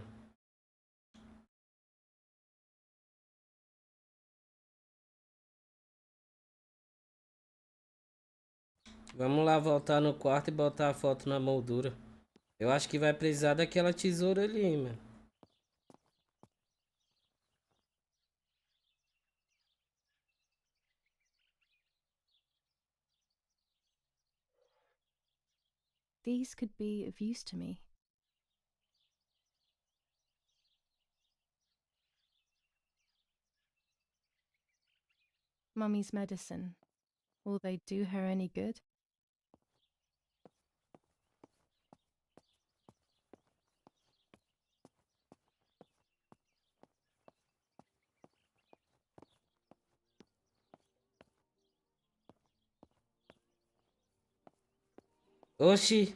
Vamos lá voltar no quarto e botar a foto na moldura. Eu acho que vai precisar daquela tesoura ali, mano. These could be of use to me. Mummy's medicine. Will they do her any good? Oxi,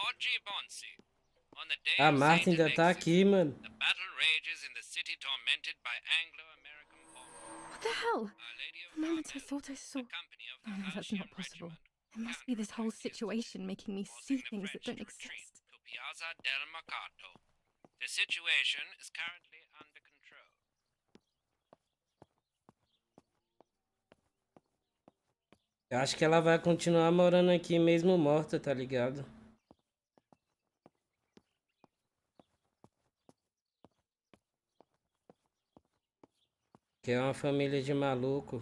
Oggi Bonsi. On the day a of Marta Saint ainda tá Alexis, aqui, mano. the battle rages in the city tormented by Anglo-American bombers. What the hell? Our Lady of For a moment I Carmel, thought I saw... the company of Oh the no, that's Haitian not possible. Regiment, It must be this whole counterattacked situation yesterday, making me forcing see the things that French don't to retreat exist. to Piazza del Mercato. The situation is currently under control. Eu acho que ela vai continuar morando aqui mesmo morta, tá ligado? Que é uma família de maluco.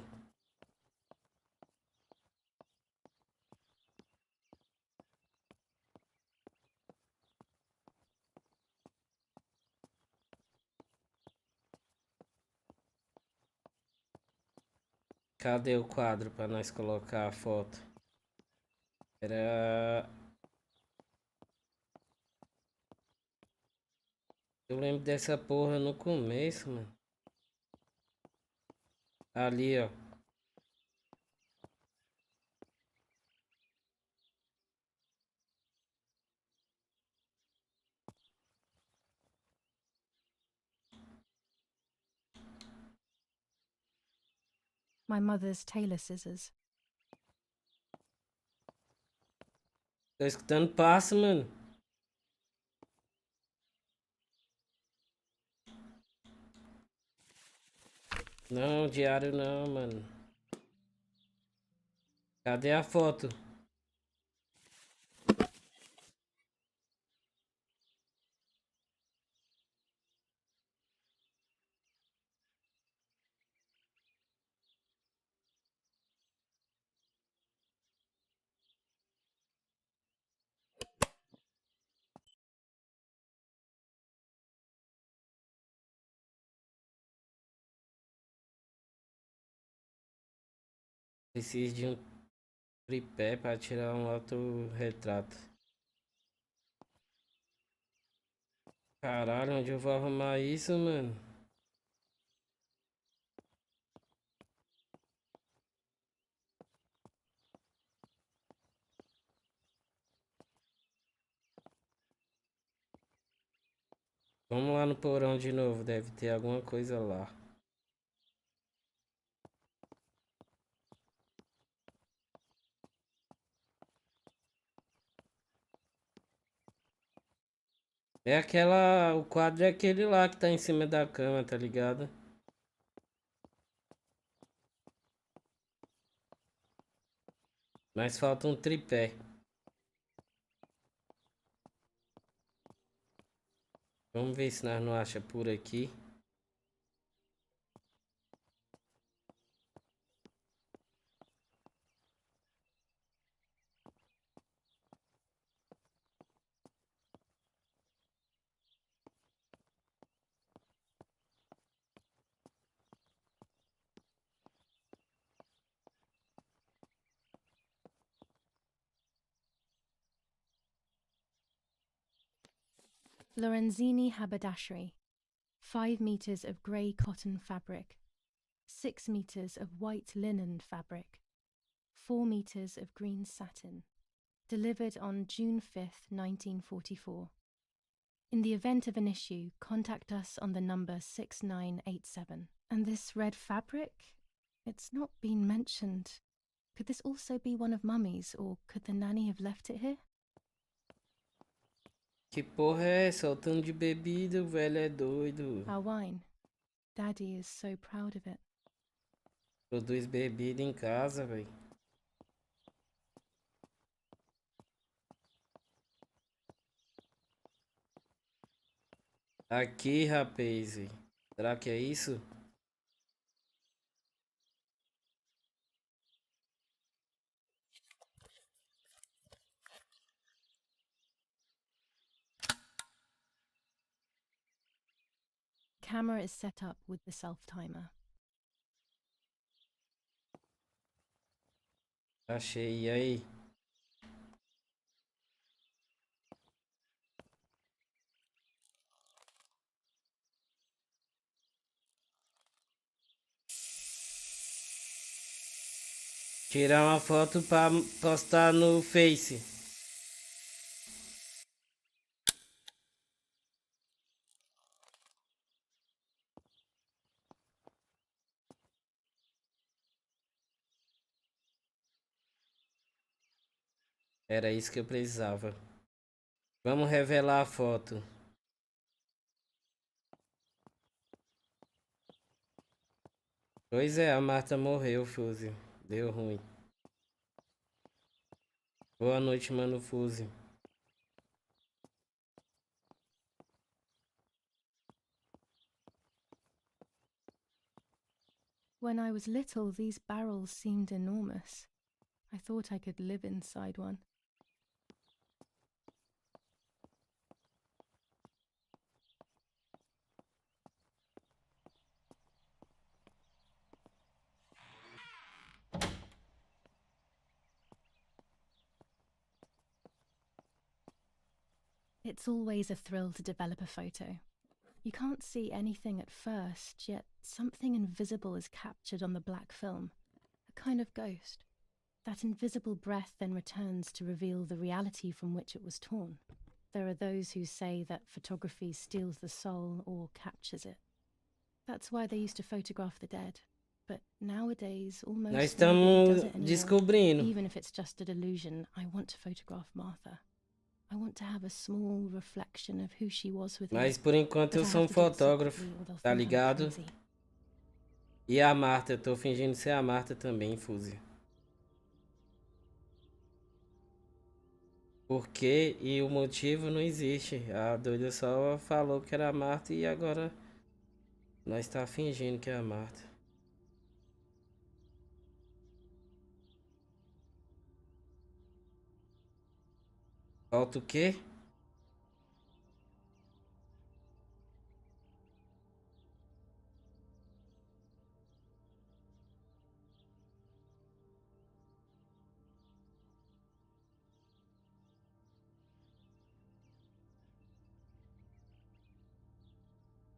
Cadê o quadro pra nós colocar a foto? Era... Eu lembro dessa porra no começo, mano. Ali, ó. My mother's tailor scissors. Tô escutando passo, mano. Não, diário não, mano. Cadê a foto? Preciso de um tripé pra tirar um autorretrato. Caralho, onde eu vou arrumar isso, mano? Vamos lá no porão de novo, deve ter alguma coisa lá. É aquela... O quadro é aquele lá que tá em cima da cama, tá ligado? Mas falta um tripé. Vamos ver se nós não acha por aqui. Lorenzini haberdashery. 5 meters of grey cotton fabric. 6 meters of white linen fabric. 4 meters of green satin. Delivered on June 5th, 1944. In the event of an issue, contact us on the number 6987. And this red fabric? It's not been mentioned. Could this also be one of Mummy's, or could the nanny have left it here? Que porra é essa? O tanto de bebida, o velho é doido. Our wine. Daddy is so proud of it. Produz bebida em casa, velho. Aqui, rapaz. Será que é isso? Camera is set up with the self-timer. Achei, e aí? Tirar uma foto pra postar no Face. Era isso que eu precisava. Vamos revelar a foto. Pois é, a Marta morreu, Fuzzy. Deu ruim. Boa noite, mano, Fuzzy. When I was little, these barrels seemed enormous. I thought I could live inside one. It's always a thrill to develop a photo. You can't see anything at first, yet something invisible is captured on the black film, a kind of ghost. That invisible breath then returns to reveal the reality from which it was torn. There are those who say that photography steals the soul or captures it. That's why they used to photograph the dead. But nowadays, almost Nós nobody does estamos it anymore. descobrindo. Even if it's just a delusion, I want to photograph Martha. I want to have a small reflection of who she was with Mas me. por enquanto But eu I sou have um to do it fotógrafo, secretly or they'll tá think I'm ligado? crazy. E a Marta, eu tô fingindo ser a Marta também, Fúzia. Por quê e o motivo não existe. A doida só falou que era a Marta e agora nós tá fingindo que é a Marta. Falta o quê?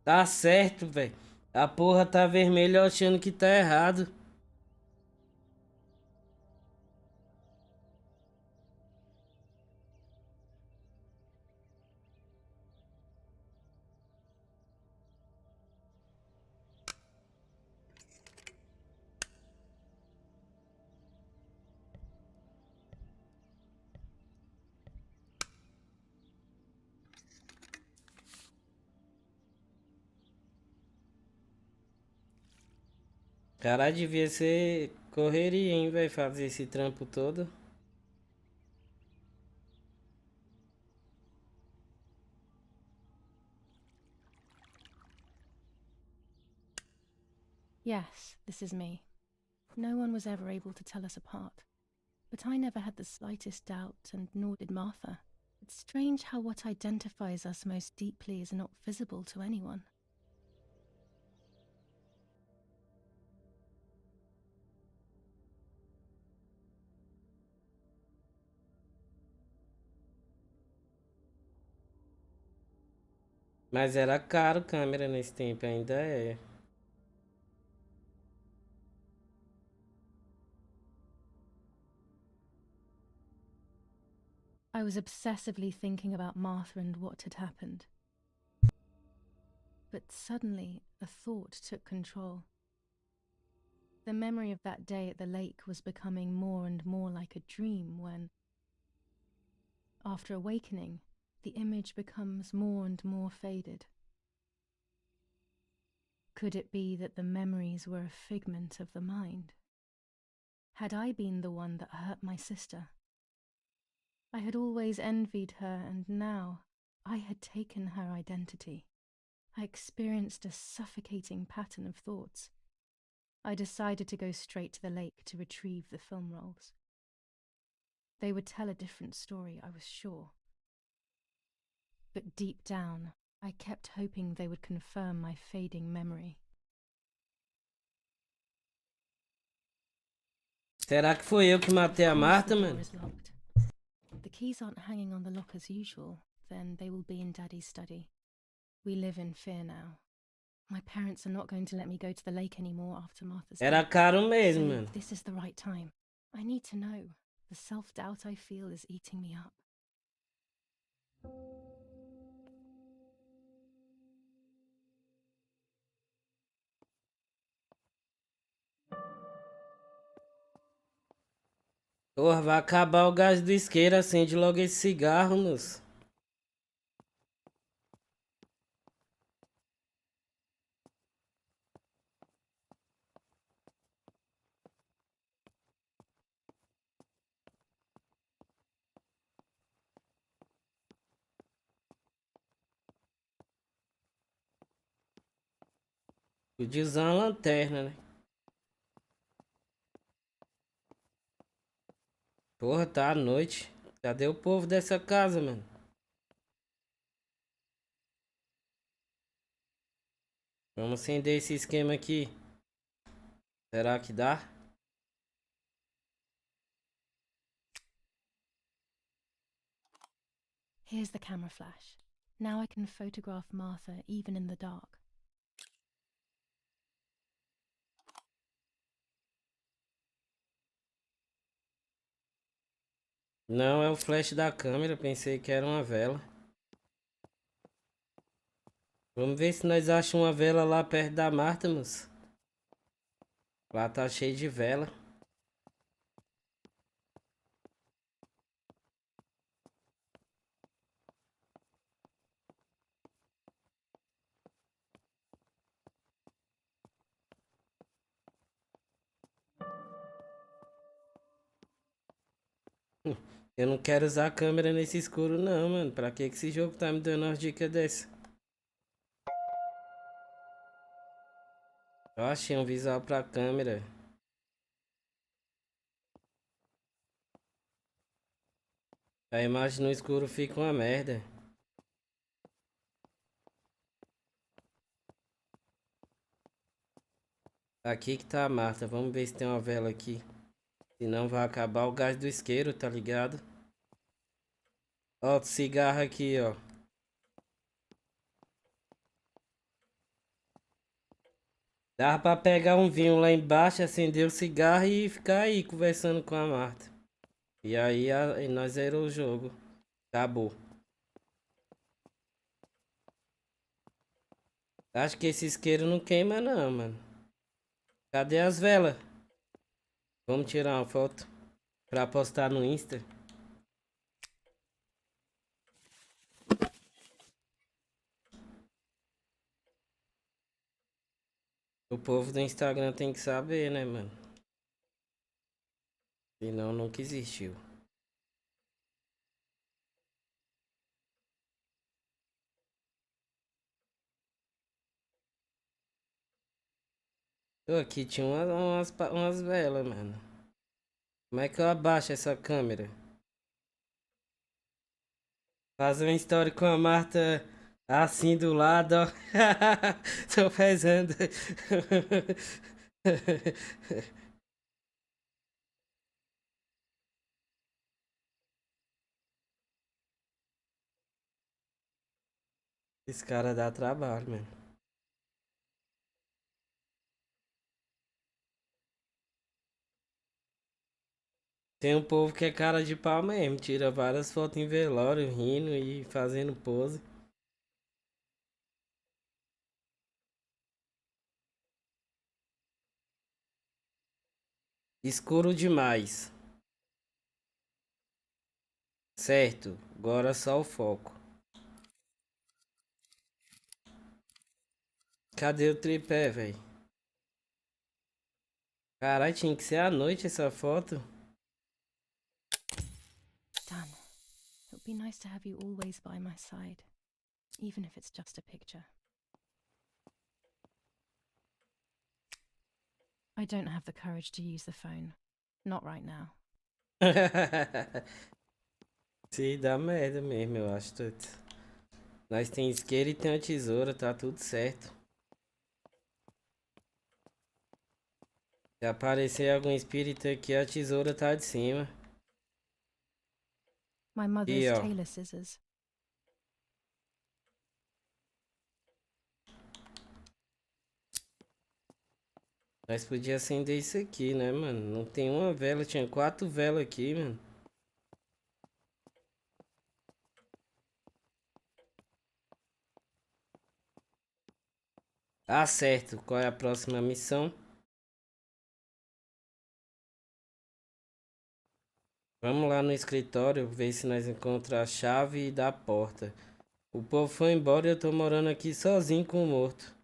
Tá certo, velho. A porra tá vermelha achando que tá errado. Caralho, devia ser correria, hein, velho, fazer esse trampo todo. Yes, this is me. No one was ever able to tell us apart. But I never had the slightest doubt, and nor did Martha. It's strange how what identifies us most deeply is not visible to anyone. Mas era caro câmera nesse tempo, ainda é. I was obsessively thinking about Martha and what had happened. But suddenly, a thought took control. The memory of that day at the lake was becoming more and more like a dream when, after awakening, the image becomes more and more faded. Could it be that the memories were a figment of the mind? Had I been the one that hurt my sister? I had always envied her, and now I had taken her identity. I experienced a suffocating pattern of thoughts. I decided to go straight to the lake to retrieve the film rolls. They would tell a different story, I was sure. But deep down, I kept hoping they would confirm my fading memory. Será que foi eu que matei a Marta, The door mano? is locked. The keys aren't hanging on the lock as usual, then they will be in Daddy's study. We live in fear now. My parents are not going to let me go to the lake anymore after Martha's Era death. caro mesmo, So mano. this is the right time. I need to know. The self-doubt I feel is eating me up. Porra, vai acabar o gás do isqueiro, acende logo esse cigarro, moço. Podia usar uma lanterna, né? Porra, tá à noite. Cadê o povo dessa casa, mano? Vamos acender esse esquema aqui. Será que dá? Here's the camera flash. Now I can photograph Martha even in the dark. Não, é o flash da câmera. Pensei que era uma vela. Vamos ver se nós achamos uma vela lá perto da Marta, moço. Lá tá cheio de vela. Eu não quero usar a câmera nesse escuro não, mano. Pra que esse jogo tá me dando umas dicas dessa? Eu achei um visual pra câmera. A imagem no escuro fica uma merda. Aqui que tá a Marta. Vamos ver se tem uma vela aqui. Senão vai acabar o gás do isqueiro, tá ligado? Ó, cigarro aqui, ó. Dava pra pegar um vinho lá embaixo, acender o cigarro e ficar aí conversando com a Marta. E aí nós zerou o jogo. Acabou. Acho que esse isqueiro não queima não, mano. Cadê as velas? Vamos tirar uma foto pra postar no Insta. O povo do Instagram tem que saber, né, mano? Senão nunca existiu. Ô, aqui tinha umas velas, mano. Como é que eu abaixo essa câmera? Fazer uma história com a Marta assim do lado, ó. Tô pesando. Esse cara dá trabalho, mano. Tem um povo que é cara de pau mesmo, tira várias fotos em velório, rindo e fazendo pose. Escuro demais. Certo, agora só o foco. Cadê o tripé, velho? Caralho, tinha que ser à noite essa foto. Done. It would be nice to have you always by my side, even if it's just a picture. I don't have the courage to use the phone. Not right now. Sim, dá merda mesmo, eu acho. Nós tem isqueiro e tem a tesoura, tá tudo certo. Se aparecer algum espírito aqui, a tesoura tá de cima. My mother's E ó, tailor scissors. nós podíamos acender isso aqui, né, mano? Não tem uma vela, tinha 4 velas aqui, mano. Ah, certo. Qual é a próxima missão? Vamos lá no escritório ver se nós encontramos a chave da porta. O povo foi embora e eu tô morando aqui sozinho com o morto.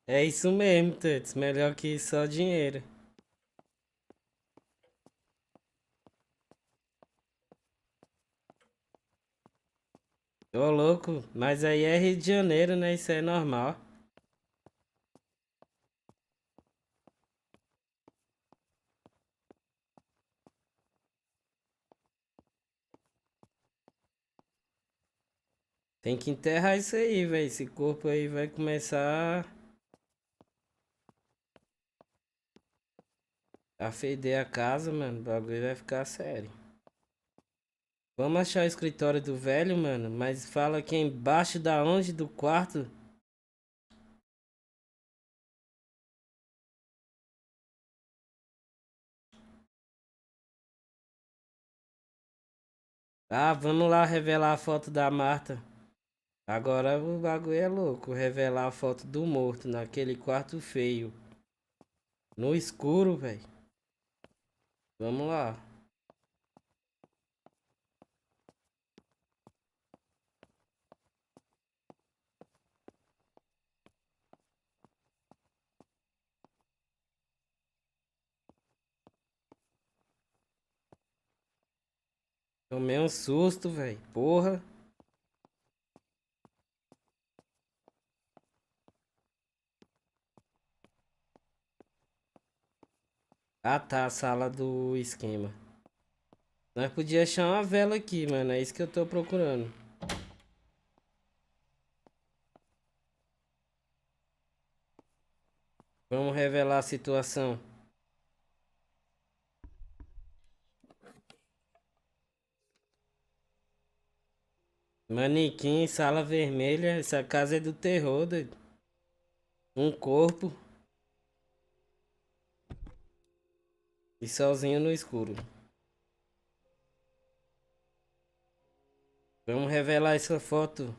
É isso mesmo, Tuts. Melhor que só dinheiro. Ô, louco, mas aí é Rio de Janeiro, né? Isso é normal. Tem que enterrar isso aí, velho. Esse corpo aí vai começar a feder a casa, mano. O bagulho vai ficar sério. Vamos achar o escritório do velho, mano. Mas fala que é embaixo da onde do quarto. Ah, vamos lá revelar a foto da Marta. Agora o bagulho é louco. Revelar a foto do morto naquele quarto feio. No escuro, velho. Vamos lá. Tomei um susto, velho. Porra. Ah, tá. A sala do esquema. Nós podíamos achar uma vela aqui, mano. É isso que eu tô procurando. Vamos revelar a situação. Manequim, sala vermelha. Essa casa é do terror, doido. Um corpo. E sozinho no escuro. Vamos revelar essa foto.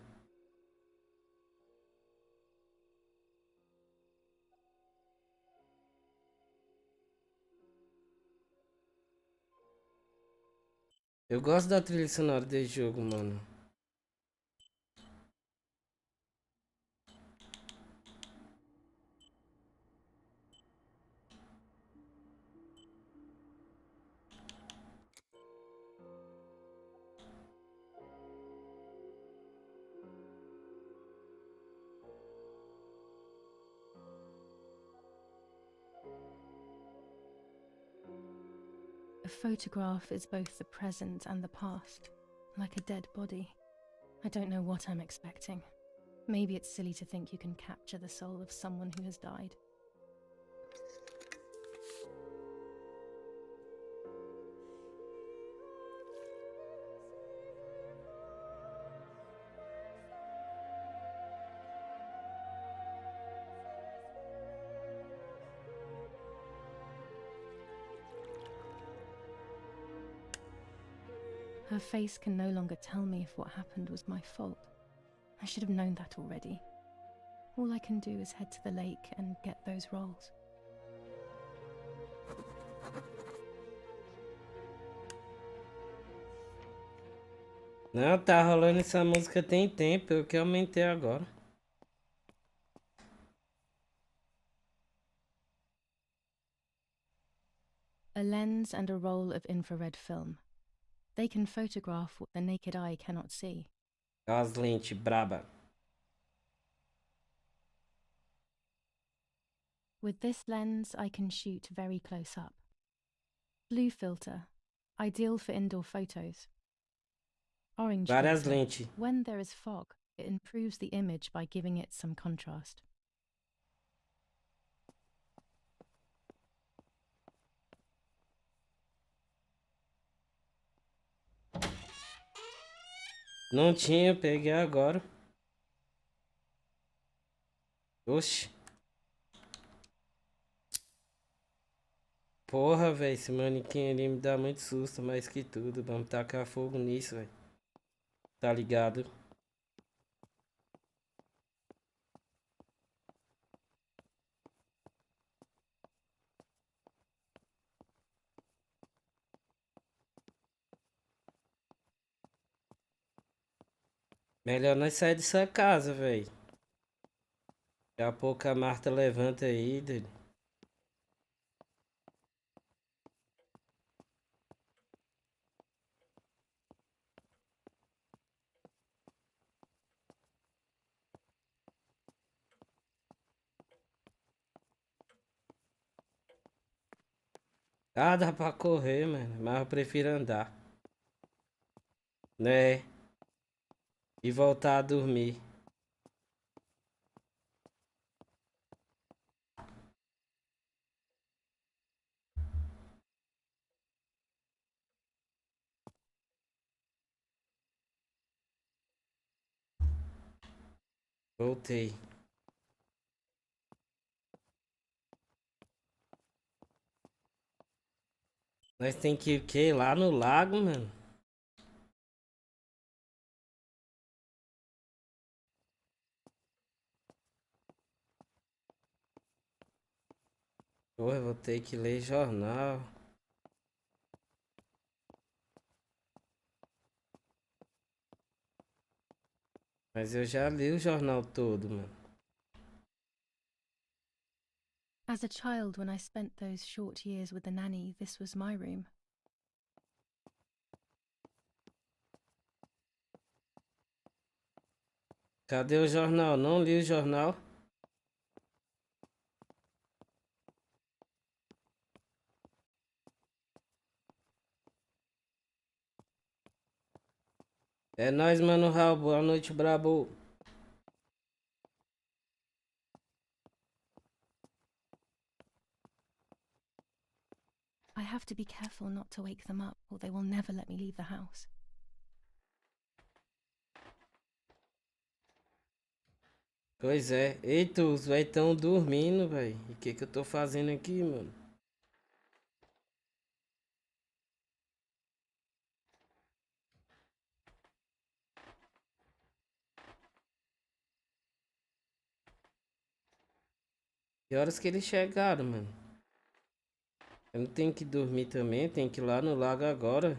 Eu gosto da trilha sonora desse jogo, mano. A photograph is both the present and the past, like a dead body. I don't know what I'm expecting. Maybe it's silly to think you can capture the soul of someone who has died. Her face can no longer tell me if what happened was my fault. I should have known that already. All I can do is head to the lake and get those rolls. Não, tá rolando essa música tem tempo. Eu que aumentei agora. A lens and a roll of infrared film. They can photograph what the naked eye cannot see. As lentes braba. With this lens, I can shoot very close up. Blue filter, ideal for indoor photos. Orange Várias filter, lentes. when there is fog, it improves the image by giving it some contrast. Não tinha, peguei agora. Oxi. Porra, velho, esse manequim ali me dá muito susto, mais que tudo. Vamos tacar fogo nisso, velho. Tá ligado? Melhor nós sair dessa casa, velho. Daqui a pouco a Marta levanta aí, doido. Ah, dá pra correr, mano. Mas eu prefiro andar. Né? E voltar a dormir. Voltei. Nós tem que ir o quê? Lá no lago, mano. Porra, eu vou ter que ler jornal. Mas eu já li o jornal todo, mano. As a child, when I spent those short years with the nanny, this was my room. Cadê o jornal? Não li o jornal. É nóis, mano, Raul. Boa noite, brabo. I have to be careful not to wake them up, or they will never let me leave the house. Pois é. Eita, os véi tão dormindo, véi. E o que que eu tô fazendo aqui, mano? Que horas que eles chegaram, mano? Eu não tenho que dormir também, tenho que ir lá no lago agora.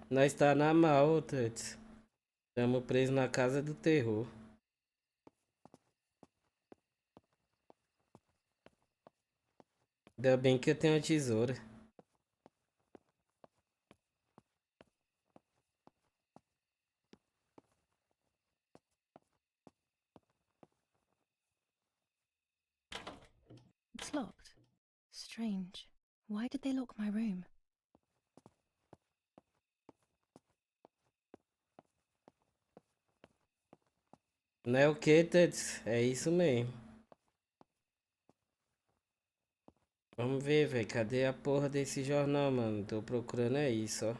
Nós tá na mal, Tuts. Tamo preso na casa do terror. Ainda bem que eu tenho a tesoura. It's locked. Strange. Why did they lock my room? Não é o que, Tuts? É isso mesmo. Vamos ver, velho. Cadê a porra desse jornal, mano? Tô procurando é isso, ó.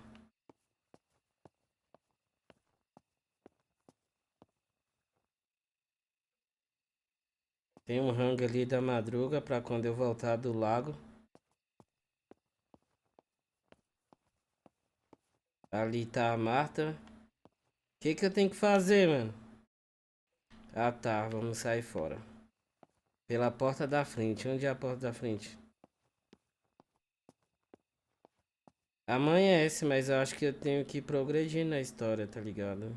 Tem um rango ali da madruga pra quando eu voltar do lago. Ali tá a Marta. O que que eu tenho que fazer, mano? Ah, tá. Vamos sair fora. Pela porta da frente. Onde é a porta da frente? Amanhece, mas eu acho que eu tenho que progredir na história, tá ligado?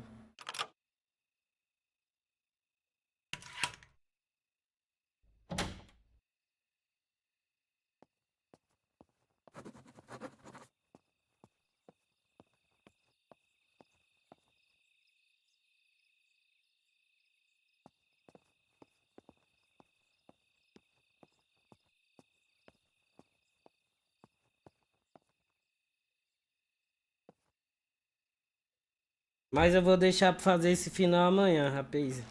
Mas eu vou deixar pra fazer esse final amanhã, rapaz.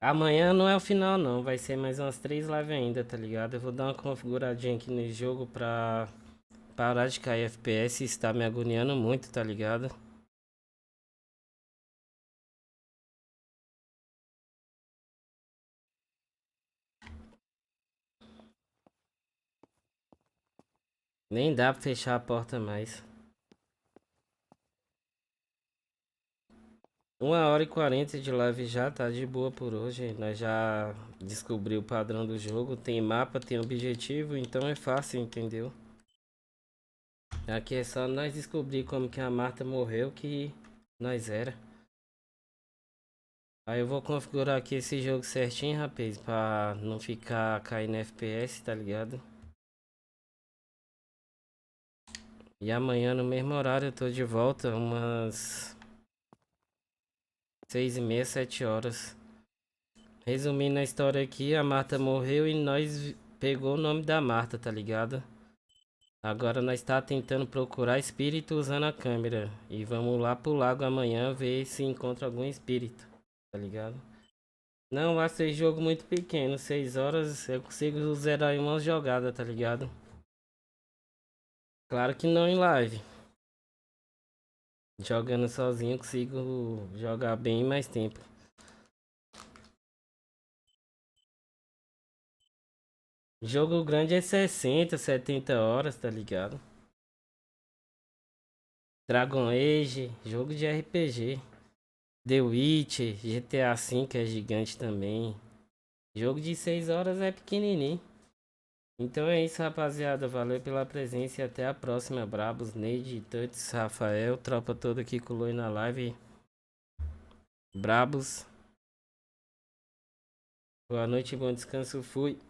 Amanhã não é o final não, vai ser mais umas 3 lives ainda, tá ligado? Eu vou dar uma configuradinha aqui no jogo pra parar de cair FPS, está me agoniando muito, tá ligado? Nem dá pra fechar a porta mais. 1h40 de live já, tá de boa por hoje. Nós já descobri o padrão do jogo, tem mapa, tem objetivo, então é fácil, entendeu? Aqui é só nós descobrir como que a Marta morreu que nós era. Aí eu vou configurar aqui esse jogo certinho, rapaz, pra não ficar caindo FPS, tá ligado? E amanhã no mesmo horário eu tô de volta, umas 6h30, 7h. Resumindo a história aqui, a Marta morreu e nós pegou o nome da Marta, tá ligado? Agora nós tá tentando procurar espírito usando a câmera. E vamos lá pro lago amanhã ver se encontra algum espírito, tá ligado? Não vai ser jogo muito pequeno, 6 horas eu consigo zerar em uma jogada, tá ligado? Claro que não em live. Jogando sozinho eu consigo jogar bem mais tempo. Jogo grande é 60, 70 horas, tá ligado? Dragon Age, jogo de RPG. The Witcher, GTA V é gigante também. Jogo de 6 horas é pequenininho. Então é isso, rapaziada. Valeu pela presença e até a próxima. Brabos, Neide, Tuts, Rafael, tropa toda que colou aí na live. Brabos. Boa noite, bom descanso, fui.